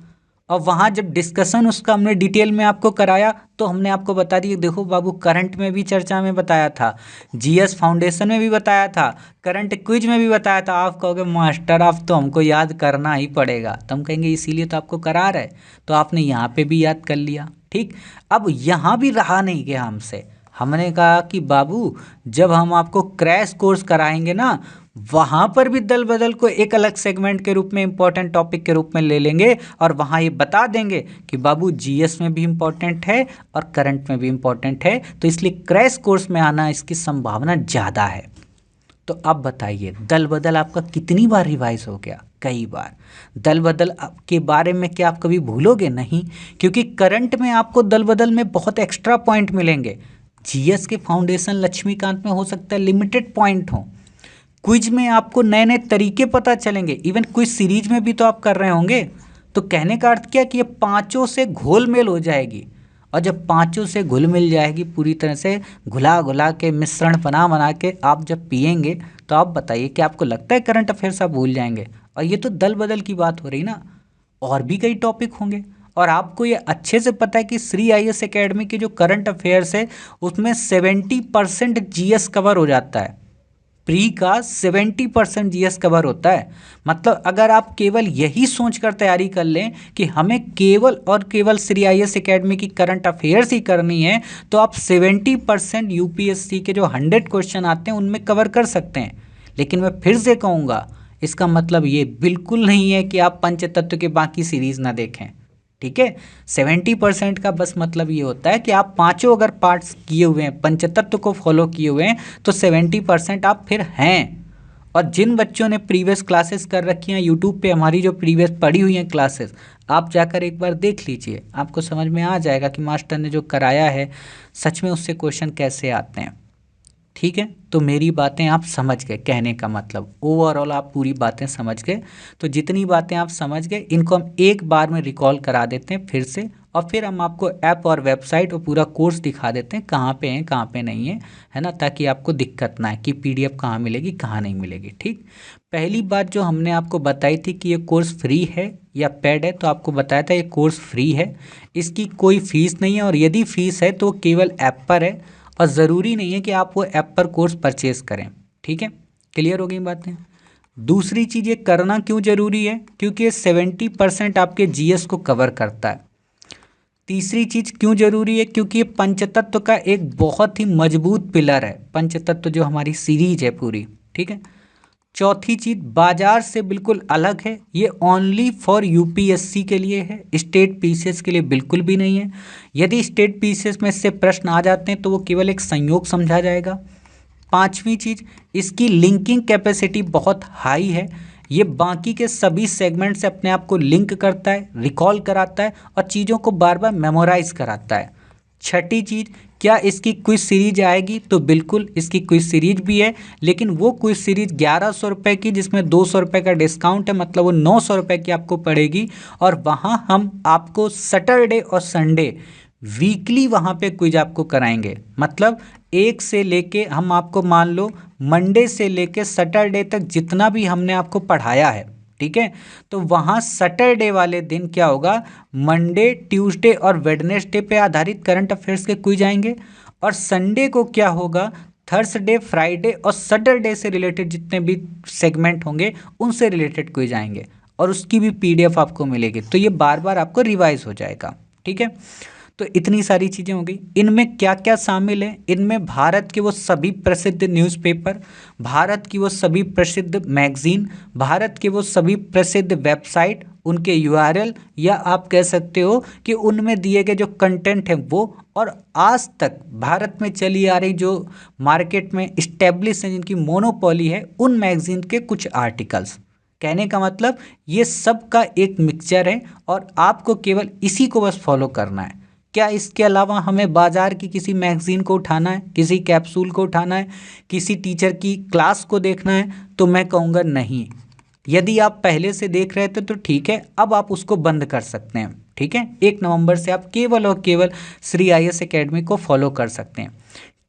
और वहाँ जब डिस्कशन उसका हमने डिटेल में आपको कराया तो हमने आपको बता दिया देखो बाबू करंट में भी चर्चा में बताया था, जीएस फाउंडेशन में भी बताया था, करंट क्विज में भी बताया था। आप कहोगे मास्टर आप तो हमको याद करना ही पड़ेगा, तो हम कहेंगे इसीलिए तो आपको करा रहे, तो आपने यहाँ पे भी याद कर लिया, ठीक। अब यहाँ भी रहा नहीं गया हमसे, हमने कहा कि बाबू जब हम आपको क्रैश कोर्स कराएंगे ना वहाँ पर भी दल बदल को एक अलग सेगमेंट के रूप में इम्पोर्टेंट टॉपिक के रूप में ले लेंगे और वहाँ ये बता देंगे कि बाबू जीएस में भी इम्पोर्टेंट है और करंट में भी इम्पोर्टेंट है, तो इसलिए क्रैश कोर्स में आना इसकी संभावना ज़्यादा है। तो अब बताइए दल बदल आपका कितनी बार रिवाइज हो गया, कई बार। दल बदल के बारे में क्या आप कभी भूलोगे, नहीं, क्योंकि करंट में आपको दल बदल में बहुत एक्स्ट्रा पॉइंट मिलेंगे। जीएस के फाउंडेशन लक्ष्मीकांत में हो सकता है लिमिटेड पॉइंट हो, क्विज में आपको नए नए तरीके पता चलेंगे, इवन क्विज सीरीज में भी तो आप कर रहे होंगे। तो कहने का अर्थ क्या कि ये पांचों से घोल मेल हो जाएगी, और जब पांचों से घुल मिल जाएगी पूरी तरह से घुला घुला के मिश्रण बना के आप जब पिएंगे तो आप बताइए कि आपको लगता है करंट अफेयर्स आप भूल जाएंगे। और ये तो दल बदल की बात हो रही ना, और भी कई टॉपिक होंगे। और आपको ये अच्छे से पता है कि श्री आईएएस एकेडमी की जो करंट अफेयर्स है उसमें 70% जीएस कवर हो जाता है, प्री का 70% जीएस कवर होता है। मतलब अगर आप केवल यही सोच कर तैयारी कर लें कि हमें केवल और केवल श्री आईएएस एकेडमी की करंट अफेयर्स ही करनी है, तो आप 70% यूपीएससी के जो 100 क्वेश्चन आते हैं उनमें कवर कर सकते हैं। लेकिन मैं फिर से कहूँगा, इसका मतलब ये बिल्कुल नहीं है कि आप पंचतत्व के बाकी सीरीज ना देखें। ठीक है, 70% का बस मतलब ये होता है कि आप पांचों अगर पार्ट्स किए हुए हैं, पंचतत्व को फॉलो किए हुए हैं, तो 70% आप फिर हैं। और जिन बच्चों ने प्रीवियस क्लासेस कर रखी हैं यूट्यूब पे, हमारी जो प्रीवियस पढ़ी हुई हैं क्लासेस, आप जाकर एक बार देख लीजिए, आपको समझ में आ जाएगा कि मास्टर ने जो कराया है सच में उससे क्वेश्चन कैसे आते हैं। ठीक है, तो मेरी बातें आप समझ गए, कहने का मतलब ओवरऑल आप पूरी बातें समझ गए। तो जितनी बातें आप समझ गए इनको हम एक बार में रिकॉल करा देते हैं फिर से, और फिर हम आपको ऐप और वेबसाइट और पूरा कोर्स दिखा देते हैं कहाँ पे हैं कहाँ पे नहीं है, है ना, ताकि आपको दिक्कत ना है कि पीडीएफ कहाँ मिलेगी कहाँ नहीं मिलेगी। ठीक, पहली बात जो हमने आपको बताई थी कि ये कोर्स फ्री है या पेड है, तो आपको बताया था ये कोर्स फ्री है, इसकी कोई फीस नहीं है, और यदि फीस है तो केवल ऐप पर है, और ज़रूरी नहीं है कि आप वो ऐप पर कोर्स परचेज़ करें। ठीक है, क्लियर हो गई बातें। दूसरी चीज़, ये करना क्यों ज़रूरी है, क्योंकि ये 70% आपके जीएस को कवर करता है। तीसरी चीज़ क्यों ज़रूरी है, क्योंकि ये पंचतत्व का एक बहुत ही मजबूत पिलर है, पंचतत्व जो हमारी सीरीज है पूरी। ठीक है, चौथी चीज़, बाजार से बिल्कुल अलग है, ये ओनली फॉर यूपीएससी के लिए है, स्टेट पीसीएस के लिए बिल्कुल भी नहीं है। यदि स्टेट पीसीएस में इससे प्रश्न आ जाते हैं तो वो केवल एक संयोग समझा जाएगा। पांचवी चीज़, इसकी लिंकिंग कैपेसिटी बहुत हाई है, ये बाकी के सभी सेगमेंट से अपने आप को लिंक करता है, रिकॉल कराता है और चीज़ों को बार बार मेमोराइज कराता है। छठी चीज़, क्या इसकी क्विज सीरीज आएगी, तो बिल्कुल इसकी क्विज सीरीज भी है, लेकिन वो क्विज सीरीज 1100 रुपये की, जिसमें 200 रुपये का डिस्काउंट है, मतलब वो 900 रुपये की आपको पड़ेगी। और वहाँ हम आपको सैटरडे और संडे वीकली वहाँ पे क्विज आपको कराएंगे, मतलब एक से लेके हम आपको मान लो मंडे से लेके सैटरडे तक जितना भी हमने आपको पढ़ाया है, ठीक है, तो वहाँ सैटरडे वाले दिन क्या होगा, मंडे ट्यूसडे और वेडनेसडे पे आधारित करंट अफेयर्स के क्विज आएंगे, और संडे को क्या होगा, थर्सडे फ्राइडे और सैटरडे से रिलेटेड जितने भी सेगमेंट होंगे उनसे रिलेटेड क्विज आएंगे, और उसकी भी पीडीएफ आपको मिलेगी, तो ये बार बार आपको रिवाइज हो जाएगा। ठीक है, तो इतनी सारी चीज़ें हो गई। इनमें क्या क्या शामिल है, इनमें भारत के वो सभी प्रसिद्ध न्यूज़पेपर, भारत की वो सभी प्रसिद्ध मैगजीन, भारत के वो सभी प्रसिद्ध वेबसाइट, उनके यूआरएल, या आप कह सकते हो कि उनमें दिए गए जो कंटेंट है वो, और आज तक भारत में चली आ रही जो मार्केट में इस्टेब्लिश है, जिनकी मोनोपोली है, उन मैगजीन के कुछ आर्टिकल्स। कहने का मतलब ये सब का एक मिक्सचर है, और आपको केवल इसी को बस फॉलो करना है। क्या इसके अलावा हमें बाजार की किसी मैगजीन को उठाना है, किसी कैप्सूल को उठाना है, किसी टीचर की क्लास को देखना है, तो मैं कहूँगा नहीं। यदि आप पहले से देख रहे थे तो ठीक है, अब आप उसको बंद कर सकते हैं। ठीक है, 1 नवंबर से आप केवल और केवल श्री आईएएस एकेडमी को फॉलो कर सकते हैं।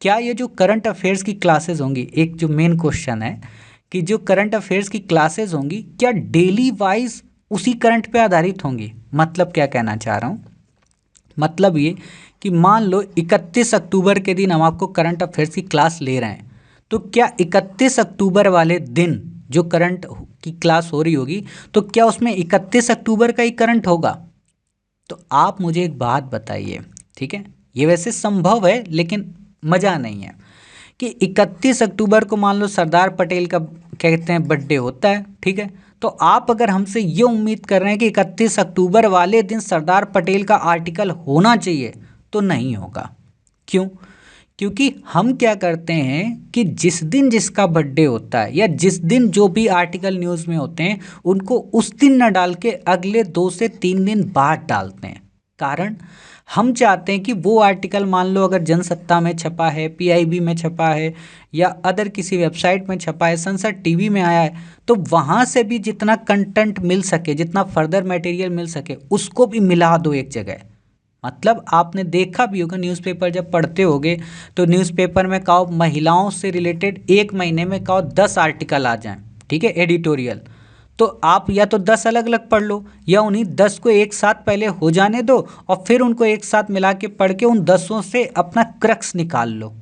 क्या ये जो करंट अफेयर्स की क्लासेस होंगी, एक जो मेन क्वेश्चन है कि जो करंट अफेयर्स की क्लासेस होंगी क्या डेली वाइज उसी करंट पे आधारित होंगी? मतलब क्या कहना चाह रहा हूँ, मतलब ये कि मान लो 31 अक्टूबर के दिन हम आपको करंट अफेयर्स की क्लास ले रहे हैं, तो क्या 31 अक्टूबर वाले दिन जो करंट की क्लास हो रही होगी, तो क्या उसमें 31 अक्टूबर का ही करंट होगा? तो आप मुझे एक बात बताइए, ठीक है, ये वैसे संभव है लेकिन मज़ा नहीं है, कि 31 अक्टूबर को मान लो सरदार पटेल का कहते हैं बर्थडे होता है, ठीक है, तो आप अगर हमसे ये उम्मीद कर रहे हैं कि 31 अक्टूबर वाले दिन सरदार पटेल का आर्टिकल होना चाहिए, तो नहीं होगा। क्यों? क्योंकि हम क्या करते हैं कि जिस दिन जिसका बर्थडे होता है या जिस दिन जो भी आर्टिकल न्यूज़ में होते हैं उनको उस दिन न डाल के अगले 2 से 3 दिन बाद डालते हैं। कारण हम चाहते हैं कि वो आर्टिकल मान लो अगर जनसत्ता में छपा है, पीआईबी में छपा है या अदर किसी वेबसाइट में छपा है, संसद टीवी में आया है, तो वहाँ से भी जितना कंटेंट मिल सके, जितना फर्दर मटेरियल मिल सके, उसको भी मिला दो एक जगह। मतलब आपने देखा भी होगा न्यूज़पेपर जब पढ़ते होगे तो न्यूज़पेपर में कहो महिलाओं से रिलेटेड 1 महीने में कहो 10 आर्टिकल आ जाएं, ठीक है, एडिटोरियल, तो आप या तो 10 अलग अलग पढ़ लो या उन्हीं 10 को एक साथ पहले हो जाने दो और फिर उनको एक साथ मिला के पढ़ के उन 10 से अपना क्रक्स निकाल लो।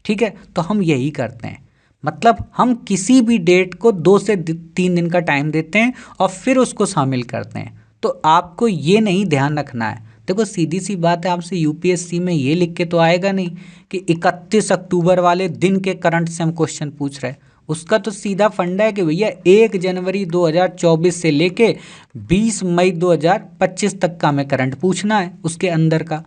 ठीक है, तो हम यही करते हैं। मतलब हम किसी भी डेट को 2 से 3 दिन का टाइम देते हैं और फिर उसको शामिल करते हैं। तो आपको ये नहीं ध्यान रखना है। देखो सीधी सी बात है, आपसे यूपीएससी में ये लिख के तो आएगा नहीं कि 31 अक्टूबर वाले दिन के करंट से हम क्वेश्चन पूछ रहे हैं। उसका तो सीधा फंडा है कि भैया 1 जनवरी 2024 से लेके 20 मई 2025 तक का हमें करंट पूछना है, उसके अंदर का।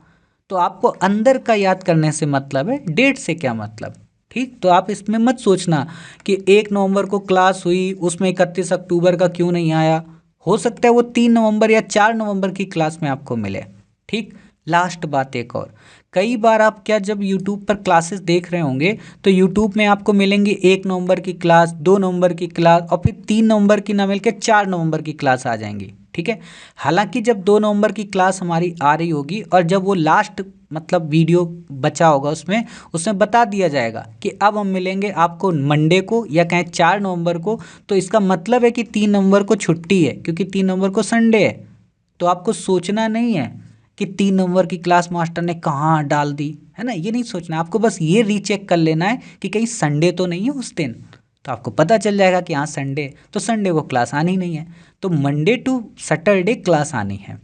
तो आपको अंदर का याद करने से मतलब है, डेट से क्या मतलब। ठीक, तो आप इसमें मत सोचना कि 1 नवंबर को क्लास हुई, उसमें 31 अक्टूबर का क्यों नहीं आया। हो सकता है वो 3 नवंबर या 4 नवंबर की क्लास में आपको मिले। ठीक, लास्ट बात एक और, कई बार आप क्या जब यूट्यूब पर क्लासेस देख रहे होंगे तो यूट्यूब में आपको मिलेंगी 1 नवंबर की क्लास, 2 नवंबर की क्लास और फिर 3 नवंबर की ना मिलकर 4 नवंबर की क्लास आ जाएंगी। ठीक है, हालांकि जब 2 नवंबर की क्लास हमारी आ रही होगी और जब वो लास्ट मतलब वीडियो बचा होगा उसमें उसमें बता दिया जाएगा कि अब हम मिलेंगे आपको मंडे को या कहें 4 नवंबर को, तो इसका मतलब है कि 3 नवंबर को छुट्टी है क्योंकि 3 नवंबर को संडे है। तो आपको सोचना नहीं है कि 3 नवंबर की क्लास मास्टर ने कहाँ डाल दी, है ना, ये नहीं सोचना। आपको बस ये रीचेक कर लेना है कि कहीं संडे तो नहीं है उस दिन। तो आपको पता चल जाएगा कि हाँ संडे, तो संडे को क्लास आनी नहीं है, तो मंडे टू सैटरडे क्लास आनी है।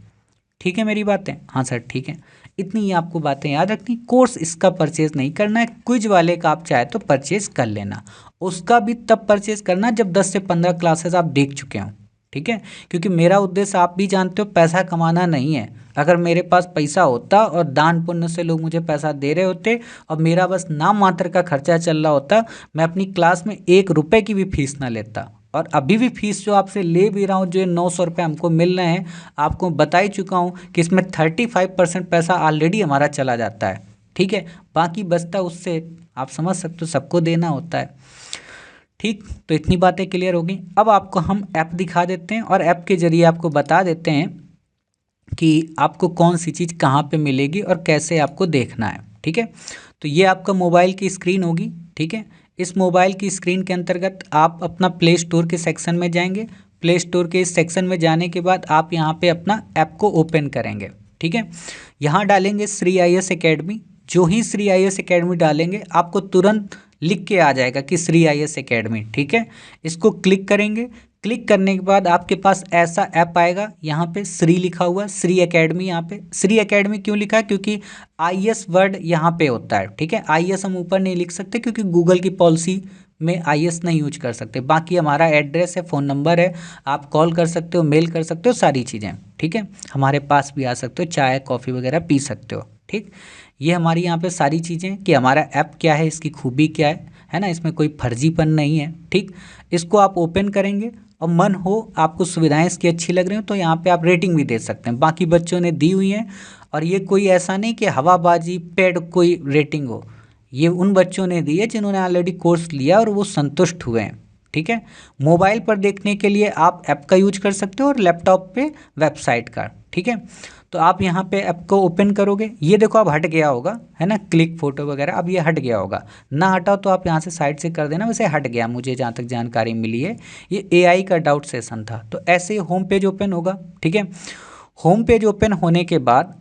ठीक है मेरी बातें? हाँ सर ठीक है। इतनी ही आपको बातें याद रखनी। कोर्स इसका परचेज नहीं करना है, क्विज वाले का आप चाहे तो परचेज कर लेना। उसका भी तब परचेज करना जब 10 से 15 क्लासेस आप देख चुके हों। ठीक है, क्योंकि मेरा उद्देश्य आप भी जानते हो पैसा कमाना नहीं है। अगर मेरे पास पैसा होता और दान पुण्य से लोग मुझे पैसा दे रहे होते और मेरा बस नाम मात्र का खर्चा चल रहा होता, मैं अपनी क्लास में 1 रुपए की भी फीस ना लेता। और अभी भी फीस जो आपसे ले भी रहा हूँ, जो 900 रुपये हमको मिल रहे हैं, आपको बता ही चुका हूँ कि इसमें 35% पैसा ऑलरेडी हमारा चला जाता है। ठीक है, बाकी बचता उससे आप समझ सकते हो सबको देना होता है। ठीक, तो इतनी बातें क्लियर होगी। अब आपको हम ऐप दिखा देते हैं और ऐप के जरिए आपको बता देते हैं कि आपको कौन सी चीज़ कहाँ पे मिलेगी और कैसे आपको देखना है। ठीक है, तो ये आपका मोबाइल की स्क्रीन होगी। ठीक है, इस मोबाइल की स्क्रीन के अंतर्गत आप अपना प्ले स्टोर के सेक्शन में जाएंगे। प्ले स्टोर के इस सेक्शन में जाने के बाद आप यहाँ पे अपना ऐप को ओपन करेंगे। ठीक है, यहाँ डालेंगे श्री IAS एकेडमी। जो ही श्री IAS एकेडमी डालेंगे आपको तुरंत लिख के आ जाएगा कि श्री IAS एकेडमी। ठीक है, इसको क्लिक करेंगे। क्लिक करने के बाद आपके पास ऐसा ऐप आएगा, यहाँ पे श्री लिखा हुआ है, श्री एकेडमी। यहाँ पे श्री एकेडमी क्यों लिखा है? क्योंकि IAS वर्ड यहाँ पे होता है। ठीक है, IAS हम ऊपर नहीं लिख सकते क्योंकि गूगल की पॉलिसी में IAS नहीं यूज कर सकते। बाकी हमारा एड्रेस है, फ़ोन नंबर है, आप कॉल कर सकते हो, मेल कर सकते हो, सारी चीज़ें। ठीक है, हमारे पास भी आ सकते हो, चाय कॉफ़ी वगैरह पी सकते हो। ठीक, ये हमारी यहाँ पे सारी चीज़ें कि हमारा ऐप क्या है, इसकी खूबी क्या है ना, इसमें कोई फर्जीपन नहीं है। ठीक, इसको आप ओपन करेंगे और मन हो आपको सुविधाएं इसकी अच्छी लग रही हो तो यहाँ पे आप रेटिंग भी दे सकते हैं। बाकी बच्चों ने दी हुई हैं और ये कोई ऐसा नहीं कि हवाबाजी पेड कोई रेटिंग हो, ये उन बच्चों ने दी है जिन्होंने ऑलरेडी कोर्स लिया और वो संतुष्ट हुए हैं। ठीक है, मोबाइल पर देखने के लिए आप ऐप का यूज कर सकते हो और लैपटॉप पे वेबसाइट का। ठीक है, तो आप यहाँ पे ऐप को ओपन करोगे, ये देखो अब हट गया होगा, है ना, क्लिक फोटो वगैरह, अब ये हट गया होगा। ना हटा तो आप यहाँ से साइड से कर देना, वैसे हट गया मुझे जहाँ तक जानकारी मिली है, ये AI का डाउट सेशन था। तो ऐसे ही होम पेज ओपन होगा। ठीक है, होम पेज ओपन होने के बाद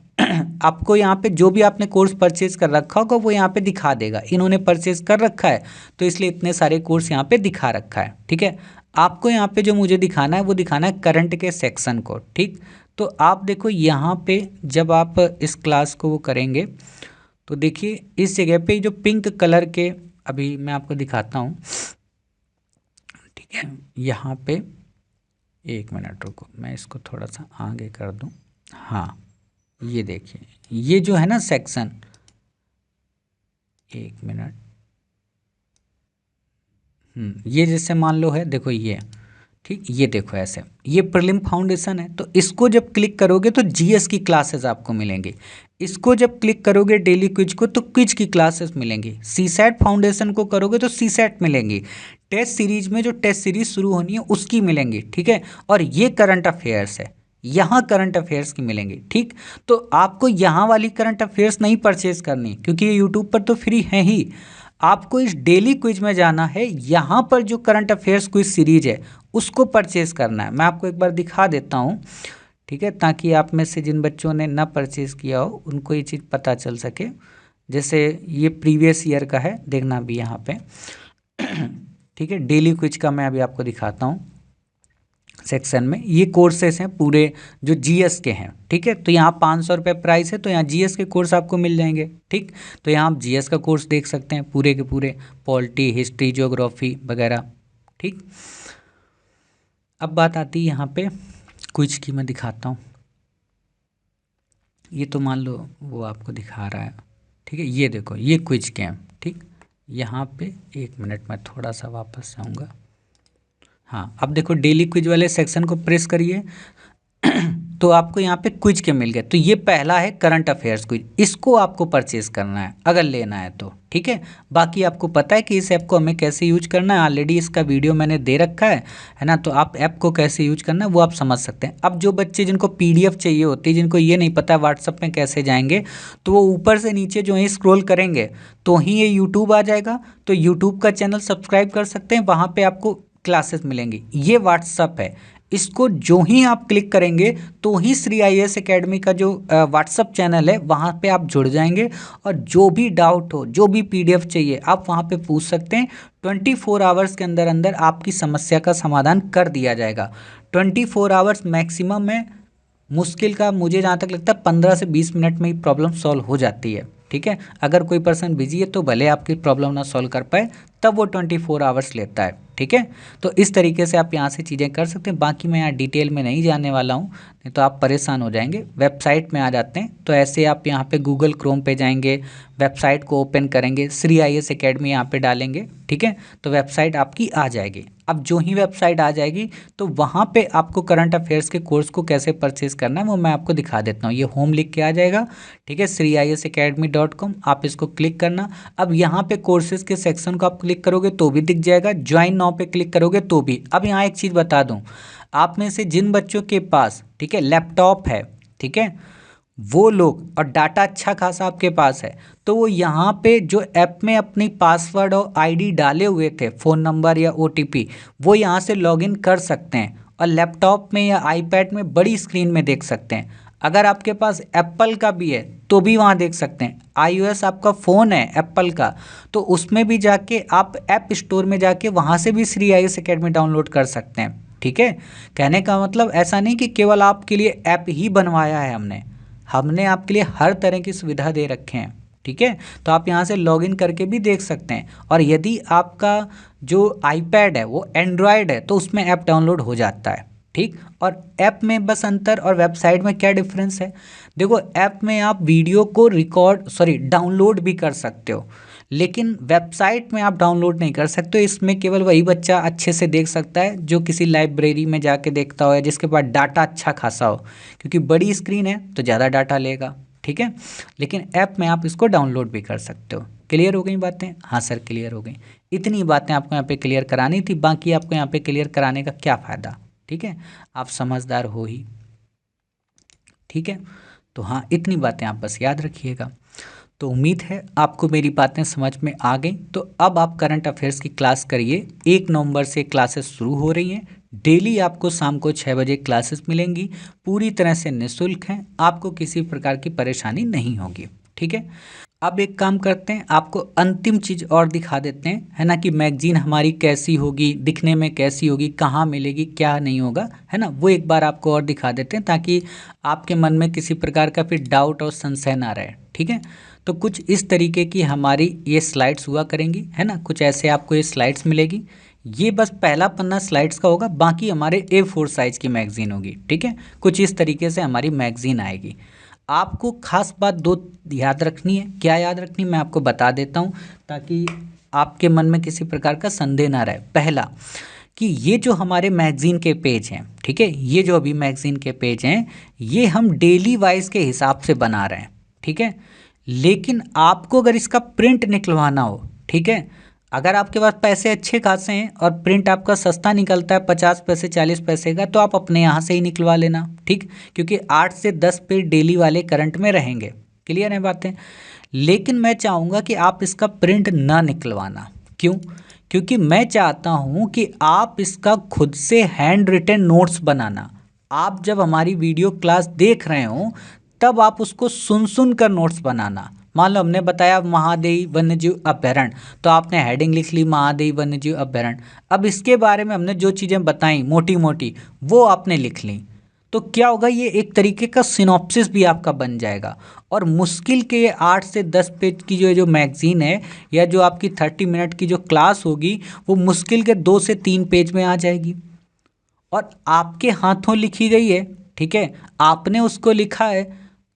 आपको यहाँ पे जो भी आपने कोर्स परचेज कर रखा होगा वो यहाँ पे दिखा देगा। इन्होंने परचेज कर रखा है तो इसलिए इतने सारे कोर्स यहाँ पे दिखा रखा है। ठीक है, आपको यहाँ पे जो मुझे दिखाना है वो दिखाना है करंट के सेक्शन को। ठीक, तो आप देखो यहाँ पे जब आप इस क्लास को वो करेंगे तो देखिए इस जगह पे जो पिंक कलर के, अभी मैं आपको दिखाता हूँ। ठीक है, यहाँ पे 1 मिनट रुको, मैं इसको थोड़ा सा आगे कर दूँ। हाँ, ये देखिए ये जो है ना सेक्शन, 1 मिनट, ये जैसे मान लो है, देखो ये, ठीक, ये देखो ऐसे, ये प्रीलिम फाउंडेशन है। तो इसको जब क्लिक करोगे तो GS की क्लासेस आपको मिलेंगी। इसको जब क्लिक करोगे डेली क्विज को तो क्विज की क्लासेस मिलेंगी। CSAT फाउंडेशन को करोगे तो CSAT मिलेंगी। टेस्ट सीरीज में जो टेस्ट सीरीज शुरू होनी है उसकी मिलेंगी। ठीक है, और ये करंट अफेयर्स है, यहाँ करंट अफेयर्स की मिलेंगी। ठीक, तो आपको यहाँ वाली करंट अफेयर्स नहीं परचेज करनी क्योंकि ये यूट्यूब पर तो फ्री है ही। आपको इस डेली क्विज में जाना है, यहाँ पर जो करंट अफेयर्स क्विज सीरीज है उसको परचेज करना है। मैं आपको एक बार दिखा देता हूँ। ठीक है, ताकि आप में से जिन बच्चों ने ना परचेज किया हो उनको ये चीज़ पता चल सके। जैसे ये प्रीवियस ईयर का है, देखना भी यहाँ पे ठीक है, डेली क्विज का मैं अभी आपको दिखाता हूँ सेक्शन में। ये कोर्सेस हैं पूरे जो जीएस के हैं, ठीक है। तो यहाँ 500 रुपये प्राइस है, तो यहाँ जीएस के कोर्स आपको मिल जाएंगे, ठीक। तो यहाँ आप जीएस का कोर्स देख सकते हैं पूरे के पूरे, पॉलिटी, हिस्ट्री, ज्योग्राफी वगैरह, ठीक। अब बात आती है यहाँ पे क्विज की, मैं दिखाता हूँ। ये तो मान लो वो आपको दिखा रहा है, ठीक है। ये देखो, ये क्विज के हैं, ठीक। यहाँ पे 1 मिनट में थोड़ा सा वापस जाऊँगा। हाँ, अब देखो डेली क्विज वाले सेक्शन को प्रेस करिए तो आपको यहाँ पे क्विज के मिल गए। तो ये पहला है करंट अफेयर्स क्विज, इसको आपको परचेज करना है अगर लेना है तो, ठीक है। बाकी आपको पता है कि इस ऐप को हमें कैसे यूज करना है, ऑलरेडी इसका वीडियो मैंने दे रखा है ना। तो आप ऐप को कैसे यूज करना है वो आप समझ सकते हैं। अब जो बच्चे जिनको PDF चाहिए होती है, जिनको ये नहीं पता व्हाट्सअप में कैसे जाएंगे, तो वो ऊपर से नीचे जो है स्क्रॉल करेंगे तो ही ये यूट्यूब आ जाएगा। तो यूट्यूब का चैनल सब्सक्राइब कर सकते हैं, वहाँ पर आपको क्लासेस मिलेंगी। ये व्हाट्सअप है, इसको जो ही आप क्लिक करेंगे तो ही श्री IAS एकेडमी का जो व्हाट्सअप चैनल है वहाँ पे आप जुड़ जाएंगे, और जो भी डाउट हो, जो भी PDF चाहिए, आप वहाँ पे पूछ सकते हैं। 24 आवर्स के अंदर अंदर आपकी समस्या का समाधान कर दिया जाएगा। 24 आवर्स मैक्सिमम है, मुश्किल का मुझे जहाँ तक लगता है 15 से 20 मिनट में ही प्रॉब्लम सॉल्व हो जाती है, ठीक है। अगर कोई पर्सन बिजी है तो भले आपकी प्रॉब्लम ना सॉल्व कर पाए, तब वो 24 आवर्स लेता है, ठीक है। तो इस तरीके से आप यहाँ से चीज़ें कर सकते हैं। बाकी मैं यहाँ डिटेल में नहीं जाने वाला हूँ, नहीं तो आप परेशान हो जाएंगे। वेबसाइट में आ जाते हैं, तो ऐसे आप यहाँ पे गूगल क्रोम पे जाएंगे, वेबसाइट को ओपन करेंगे, श्री IAS एकेडमी यहाँ पे डालेंगे, ठीक है। तो वेबसाइट आपकी आ जाएगी। अब जो ही वेबसाइट आ जाएगी तो वहाँ पे आपको करंट अफेयर्स के कोर्स को कैसे परचेज करना है वो मैं आपको दिखा देता हूँ। ये होम लिख के आ जाएगा, ठीक है, sriasacademy.com, आप इसको क्लिक करना। अब यहाँ पे कोर्सेज के सेक्शन को आप क्लिक करोगे तो भी दिख जाएगा, ज्वाइन नाउ पे क्लिक करोगे तो भी। अब यहाँ एक चीज़ बता दूँ, आप में से जिन बच्चों के पास, ठीक है, लैपटॉप है, ठीक है, वो लोग, और डाटा अच्छा खासा आपके पास है, तो वो यहाँ पे जो ऐप में अपनी पासवर्ड और ID डाले हुए थे, फ़ोन नंबर या OTP, वो यहाँ से लॉगिन कर सकते हैं और लैपटॉप में या iPad में बड़ी स्क्रीन में देख सकते हैं। अगर आपके पास एप्पल का भी है तो भी वहाँ देख सकते हैं। iOS आपका फ़ोन है एप्पल का, तो उसमें भी जाके आप ऐप स्टोर में जाके वहाँ से भी श्री IAS एकेडमी डाउनलोड कर सकते हैं, ठीक है। कहने का मतलब ऐसा नहीं कि केवल आपके लिए ऐप ही बनवाया है हमने आपके लिए हर तरह की सुविधा दे रखे हैं, ठीक है। तो आप यहाँ से लॉगिन करके भी देख सकते हैं। और यदि आपका जो iPad है वो एंड्रॉयड है तो उसमें ऐप डाउनलोड हो जाता है, ठीक। और ऐप में बस अंतर और वेबसाइट में क्या डिफरेंस है, देखो ऐप में आप वीडियो को डाउनलोड भी कर सकते हो, लेकिन वेबसाइट में आप डाउनलोड नहीं कर सकते हो। इसमें केवल वही बच्चा अच्छे से देख सकता है जो किसी लाइब्रेरी में जाके देखता हो या जिसके पास डाटा अच्छा खासा हो, क्योंकि बड़ी स्क्रीन है तो ज़्यादा डाटा लेगा, ठीक है। लेकिन ऐप में आप इसको डाउनलोड भी कर सकते हो। क्लियर हो गई बातें? हाँ सर क्लियर हो गई। इतनी बातें आपको यहाँ पे क्लियर करानी थी, बाकी आपको यहाँ पे क्लियर कराने का क्या फ़ायदा, ठीक है, आप समझदार हो ही, ठीक है। तो हाँ, इतनी बातें आप बस याद रखिएगा। तो उम्मीद है आपको मेरी बातें समझ में आ गई। तो अब आप करंट अफेयर्स की क्लास करिए। 1 नवंबर से क्लासेस शुरू हो रही हैं। डेली आपको शाम को 6 बजे क्लासेस मिलेंगी, पूरी तरह से निःशुल्क हैं, आपको किसी प्रकार की परेशानी नहीं होगी, ठीक है। अब एक काम करते हैं, आपको अंतिम चीज़ और दिखा देते हैं, है ना, कि मैगजीन हमारी कैसी होगी, दिखने में कैसी होगी, कहाँ मिलेगी, क्या नहीं होगा, है ना, वो एक बार आपको और दिखा देते हैं ताकि आपके मन में किसी प्रकार का फिर डाउट और संशय ना रहे, ठीक है। तो कुछ इस तरीके की हमारी ये स्लाइड्स हुआ करेंगी, है ना, कुछ ऐसे आपको ये स्लाइड्स मिलेगी। ये बस पहला पन्ना स्लाइड्स का होगा, बाकी हमारे A4 साइज़ की मैगजीन होगी, ठीक है। कुछ इस तरीके से हमारी मैगजीन आएगी। आपको खास बात 2 याद रखनी है। क्या याद रखनी मैं आपको बता देता हूँ ताकि आपके मन में किसी प्रकार का संदेह ना रहे। पहला कि ये जो हमारे मैगजीन के पेज हैं, ठीक है, ये जो अभी मैगजीन के पेज हैं ये हम डेली वाइज के हिसाब से बना रहे हैं, ठीक है। लेकिन आपको अगर इसका प्रिंट निकलवाना हो, ठीक है, अगर आपके पास पैसे अच्छे खासे हैं और प्रिंट आपका सस्ता निकलता है 50 पैसे 40 पैसे का, तो आप अपने यहाँ से ही निकलवा लेना, ठीक, क्योंकि 8 से 10 पेज डेली वाले करंट में रहेंगे। क्लियर है बातें? लेकिन मैं चाहूँगा कि आप इसका प्रिंट ना निकलवाना। क्यों? क्योंकि मैं चाहता हूँ कि आप इसका खुद से हैंड रिटन नोट्स बनाना। आप जब हमारी वीडियो क्लास देख रहे हो तब आप उसको सुन सुन कर नोट्स बनाना। मान लो हमने बताया महादेवी वन्यजीव अभयारण्य, तो आपने हेडिंग लिख ली महादेवी वन्यजीव अभयारण्य। अब इसके बारे में हमने जो चीज़ें बताई मोटी मोटी वो आपने लिख ली, तो क्या होगा, ये एक तरीके का सिनॉप्सिस भी आपका बन जाएगा। और मुश्किल के ये 8 से 10 पेज की जो मैगज़ीन है या जो आपकी 30 मिनट की जो क्लास होगी वो मुश्किल के 2 से 3 पेज में आ जाएगी, और आपके हाथों लिखी गई है, ठीक है, आपने उसको लिखा है,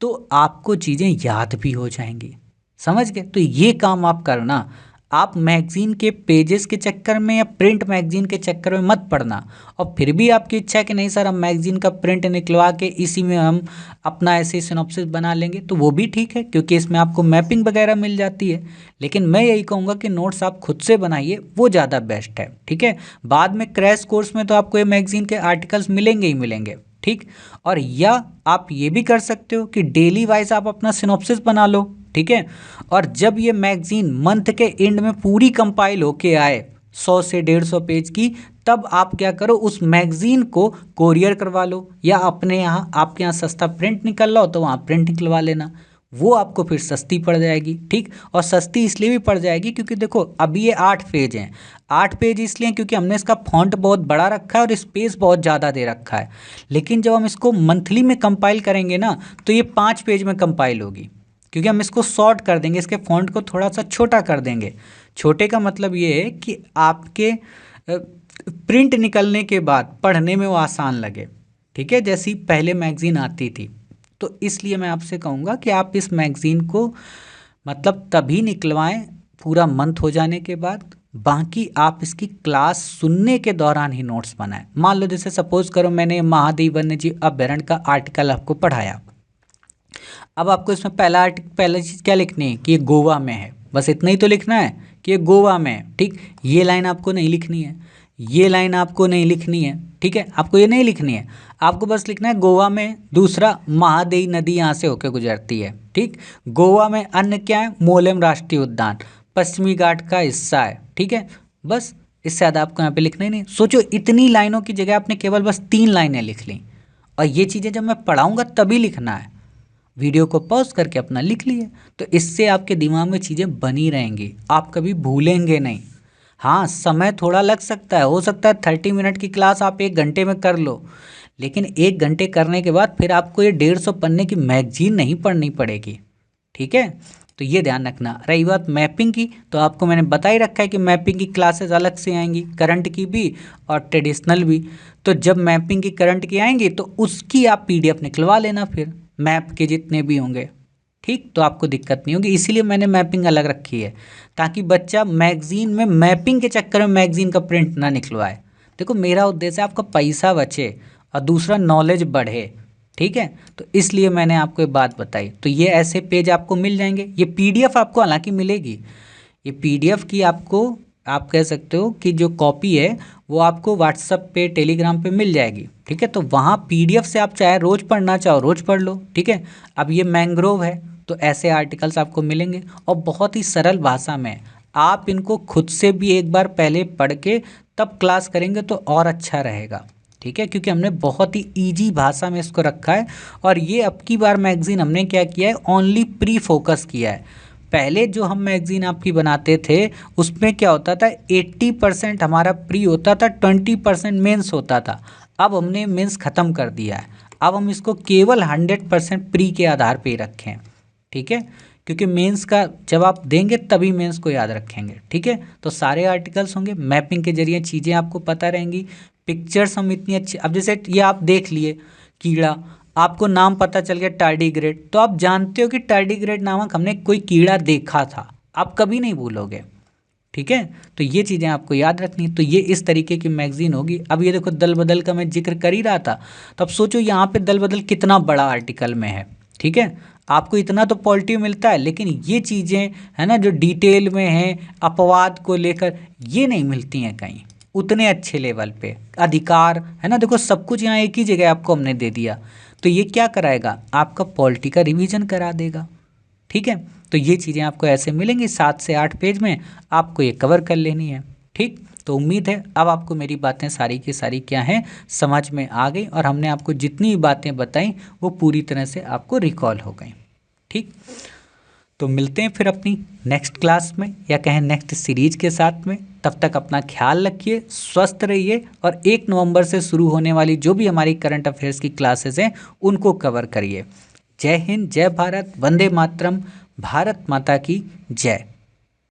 तो आपको चीज़ें याद भी हो जाएंगी। समझ गए? तो ये काम आप करना, आप मैगज़ीन के पेजेस के चक्कर में या प्रिंट मैगज़ीन के चक्कर में मत पड़ना। और फिर भी आपकी इच्छा है कि नहीं सर हम मैगज़ीन का प्रिंट निकलवा के इसी में हम अपना ऐसे सिनॉप्सिस बना लेंगे, तो वो भी ठीक है, क्योंकि इसमें आपको मैपिंग वगैरह मिल जाती है। लेकिन मैं यही कहूँगा कि नोट्स आप खुद से बनाइए, वो ज़्यादा बेस्ट है, ठीक है। बाद में क्रैश कोर्स में तो आपको ये मैगज़ीन के आर्टिकल्स मिलेंगे ही मिलेंगे, ठीक। और या आप ये भी कर सकते हो कि डेली वाइज आप अपना सिनॉप्सिस बना लो, ठीक है। और जब ये मैगज़ीन मंथ के एंड में पूरी कंपाइल होके आए 100 से 150 पेज की, तब आप क्या करो, उस मैगज़ीन को कोरियर करवा लो, या अपने यहाँ आपके यहाँ सस्ता प्रिंट निकल रहा हो तो वहाँ प्रिंट निकलवा लेना, वो आपको फिर सस्ती पड़ जाएगी, ठीक। और सस्ती इसलिए भी पड़ जाएगी क्योंकि देखो अभी ये 8 पेज हैं, 8 पेज इसलिए क्योंकि हमने इसका फॉन्ट बहुत बड़ा रखा है और स्पेस बहुत ज़्यादा दे रखा है। लेकिन जब हम इसको मंथली में कंपाइल करेंगे ना, तो ये 5 पेज में कंपाइल होगी, क्योंकि हम इसको शॉर्ट कर देंगे, इसके फॉन्ट को थोड़ा सा छोटा कर देंगे। छोटे का मतलब ये है कि आपके प्रिंट निकलने के बाद पढ़ने में वो आसान लगे, ठीक है, जैसी पहले मैगज़ीन आती थी। तो इसलिए मैं आपसे कहूँगा कि आप इस मैगज़ीन को मतलब तभी निकलवाएं पूरा मंथ हो जाने के बाद, बाकी आप इसकी क्लास सुनने के दौरान ही नोट्स बनाएं। मान लो जैसे सपोज करो मैंने महादेवी वन्यजीव अभयारण्य का आर्टिकल आपको पढ़ाया, अब आपको इसमें पहला चीज़ क्या लिखनी है कि ये गोवा में है, बस इतना ही तो लिखना है कि ये गोवा में है, ठीक। ये लाइन आपको नहीं लिखनी है, ये लाइन आपको नहीं लिखनी है, ठीक है, आपको ये नहीं लिखनी है, आपको बस लिखना है गोवा में दूसरा महादेवी नदी यहाँ से होकर गुजरती है, ठीक। गोवा में अन्य क्या है, मोलेम राष्ट्रीय उद्यान पश्चिमी घाट का हिस्सा है, ठीक है। बस इससे ज़्यादा आपको यहाँ पे लिखना ही नहीं। सोचो इतनी लाइनों की जगह आपने केवल बस 3 लाइनें लिख ली, और ये चीज़ें जब मैं पढ़ाऊँगा तभी लिखना है, वीडियो को पॉज करके अपना लिख लिए, तो इससे आपके दिमाग में चीज़ें बनी रहेंगी, आप कभी भूलेंगे नहीं। हाँ समय थोड़ा लग सकता है, हो सकता है 30 मिनट की क्लास आप 1 घंटे में कर लो, लेकिन 1 घंटे करने के बाद फिर आपको ये 150 पन्ने की मैगजीन नहीं पढ़नी पड़ेगी, ठीक है। तो ये ध्यान रखना। रही बात मैपिंग की, तो आपको मैंने बता ही रखा है कि मैपिंग की क्लासेस अलग से आएंगी, करंट की भी और ट्रेडिशनल भी। तो जब मैपिंग की करंट की आएंगी तो उसकी आप PDF निकलवा लेना, फिर मैप के जितने भी होंगे, ठीक, तो आपको दिक्कत नहीं होगी। इसीलिए मैंने मैपिंग अलग रखी है, ताकि बच्चा मैगज़ीन में मैपिंग के चक्कर में मैगज़ीन का प्रिंट ना निकलवाए। देखो मेरा उद्देश्य है आपका पैसा बचे और दूसरा नॉलेज बढ़े, ठीक है। तो इसलिए मैंने आपको ये बात बताई। तो ये ऐसे पेज आपको मिल जाएंगे, ये PDF आपको हालांकि मिलेगी, ये PDF की आपको आप कह सकते हो कि जो कॉपी है वो आपको व्हाट्सएप पे टेलीग्राम पे मिल जाएगी, ठीक है। तो वहाँ PDF से आप चाहे रोज़ पढ़ना चाहो रोज़ पढ़ लो, ठीक है। अब ये मैंग्रोव है तो ऐसे आर्टिकल्स आपको मिलेंगे और बहुत ही सरल भाषा में। आप इनको खुद से भी एक बार पहले पढ़ के तब क्लास करेंगे तो और अच्छा रहेगा, ठीक है, क्योंकि हमने बहुत ही ईजी भाषा में इसको रखा है। और ये अब की बार मैगज़ीन हमने क्या किया है, ओनली प्री फोकस किया है। पहले जो हम मैगज़ीन आपकी बनाते थे उसमें क्या होता था, 80% हमारा प्री होता था, 20% मेंस होता था। अब हमने मेंस ख़त्म कर दिया है, अब हम इसको केवल 100% प्री के आधार पे ही रखें, ठीक है, क्योंकि मेंस का जवाब देंगे तभी मेंस को याद रखेंगे, ठीक है। तो सारे आर्टिकल्स होंगे, मैपिंग के जरिए चीज़ें आपको पता रहेंगी, पिक्चर्स हम इतनी अच्छी, अब जैसे ये आप देख लिए कीड़ा, आपको नाम पता चल गया टार्डीग्रेड, तो आप जानते हो कि टार्डीग्रेड नामक हमने कोई कीड़ा देखा था, आप कभी नहीं भूलोगे, ठीक है। तो ये चीज़ें आपको याद रखनी। तो ये इस तरीके की मैगज़ीन होगी। अब ये देखो दल बदल का मैं जिक्र कर ही रहा था, तो अब सोचो यहाँ पे दल बदल कितना बड़ा आर्टिकल में है, ठीक है। आपको इतना तो पॉजिटिव मिलता है, लेकिन ये चीज़ें है ना जो डिटेल में हैं अपवाद को लेकर, ये नहीं मिलती हैं कहीं उतने अच्छे लेवल पे। अधिकार है ना, देखो सब कुछ यहाँ एक ही जगह आपको हमने दे दिया, तो ये क्या कराएगा, आपका पॉलिटी का रिवीजन करा देगा, ठीक है। तो ये चीज़ें आपको ऐसे मिलेंगी 7 से 8 पेज में, आपको ये कवर कर लेनी है, ठीक। तो उम्मीद है अब आपको मेरी बातें सारी की सारी क्या हैं समझ में आ गई, और हमने आपको जितनी बातें बताई वो पूरी तरह से आपको रिकॉल हो गई, ठीक। तो मिलते हैं फिर अपनी नेक्स्ट क्लास में या कहें नेक्स्ट सीरीज के साथ में। तब तक अपना ख्याल रखिए, स्वस्थ रहिए और 1 नवंबर से शुरू होने वाली जो भी हमारी करंट अफेयर्स की क्लासेस हैं उनको कवर करिए। जय हिंद, जय भारत, वंदे मातरम, भारत माता की जय।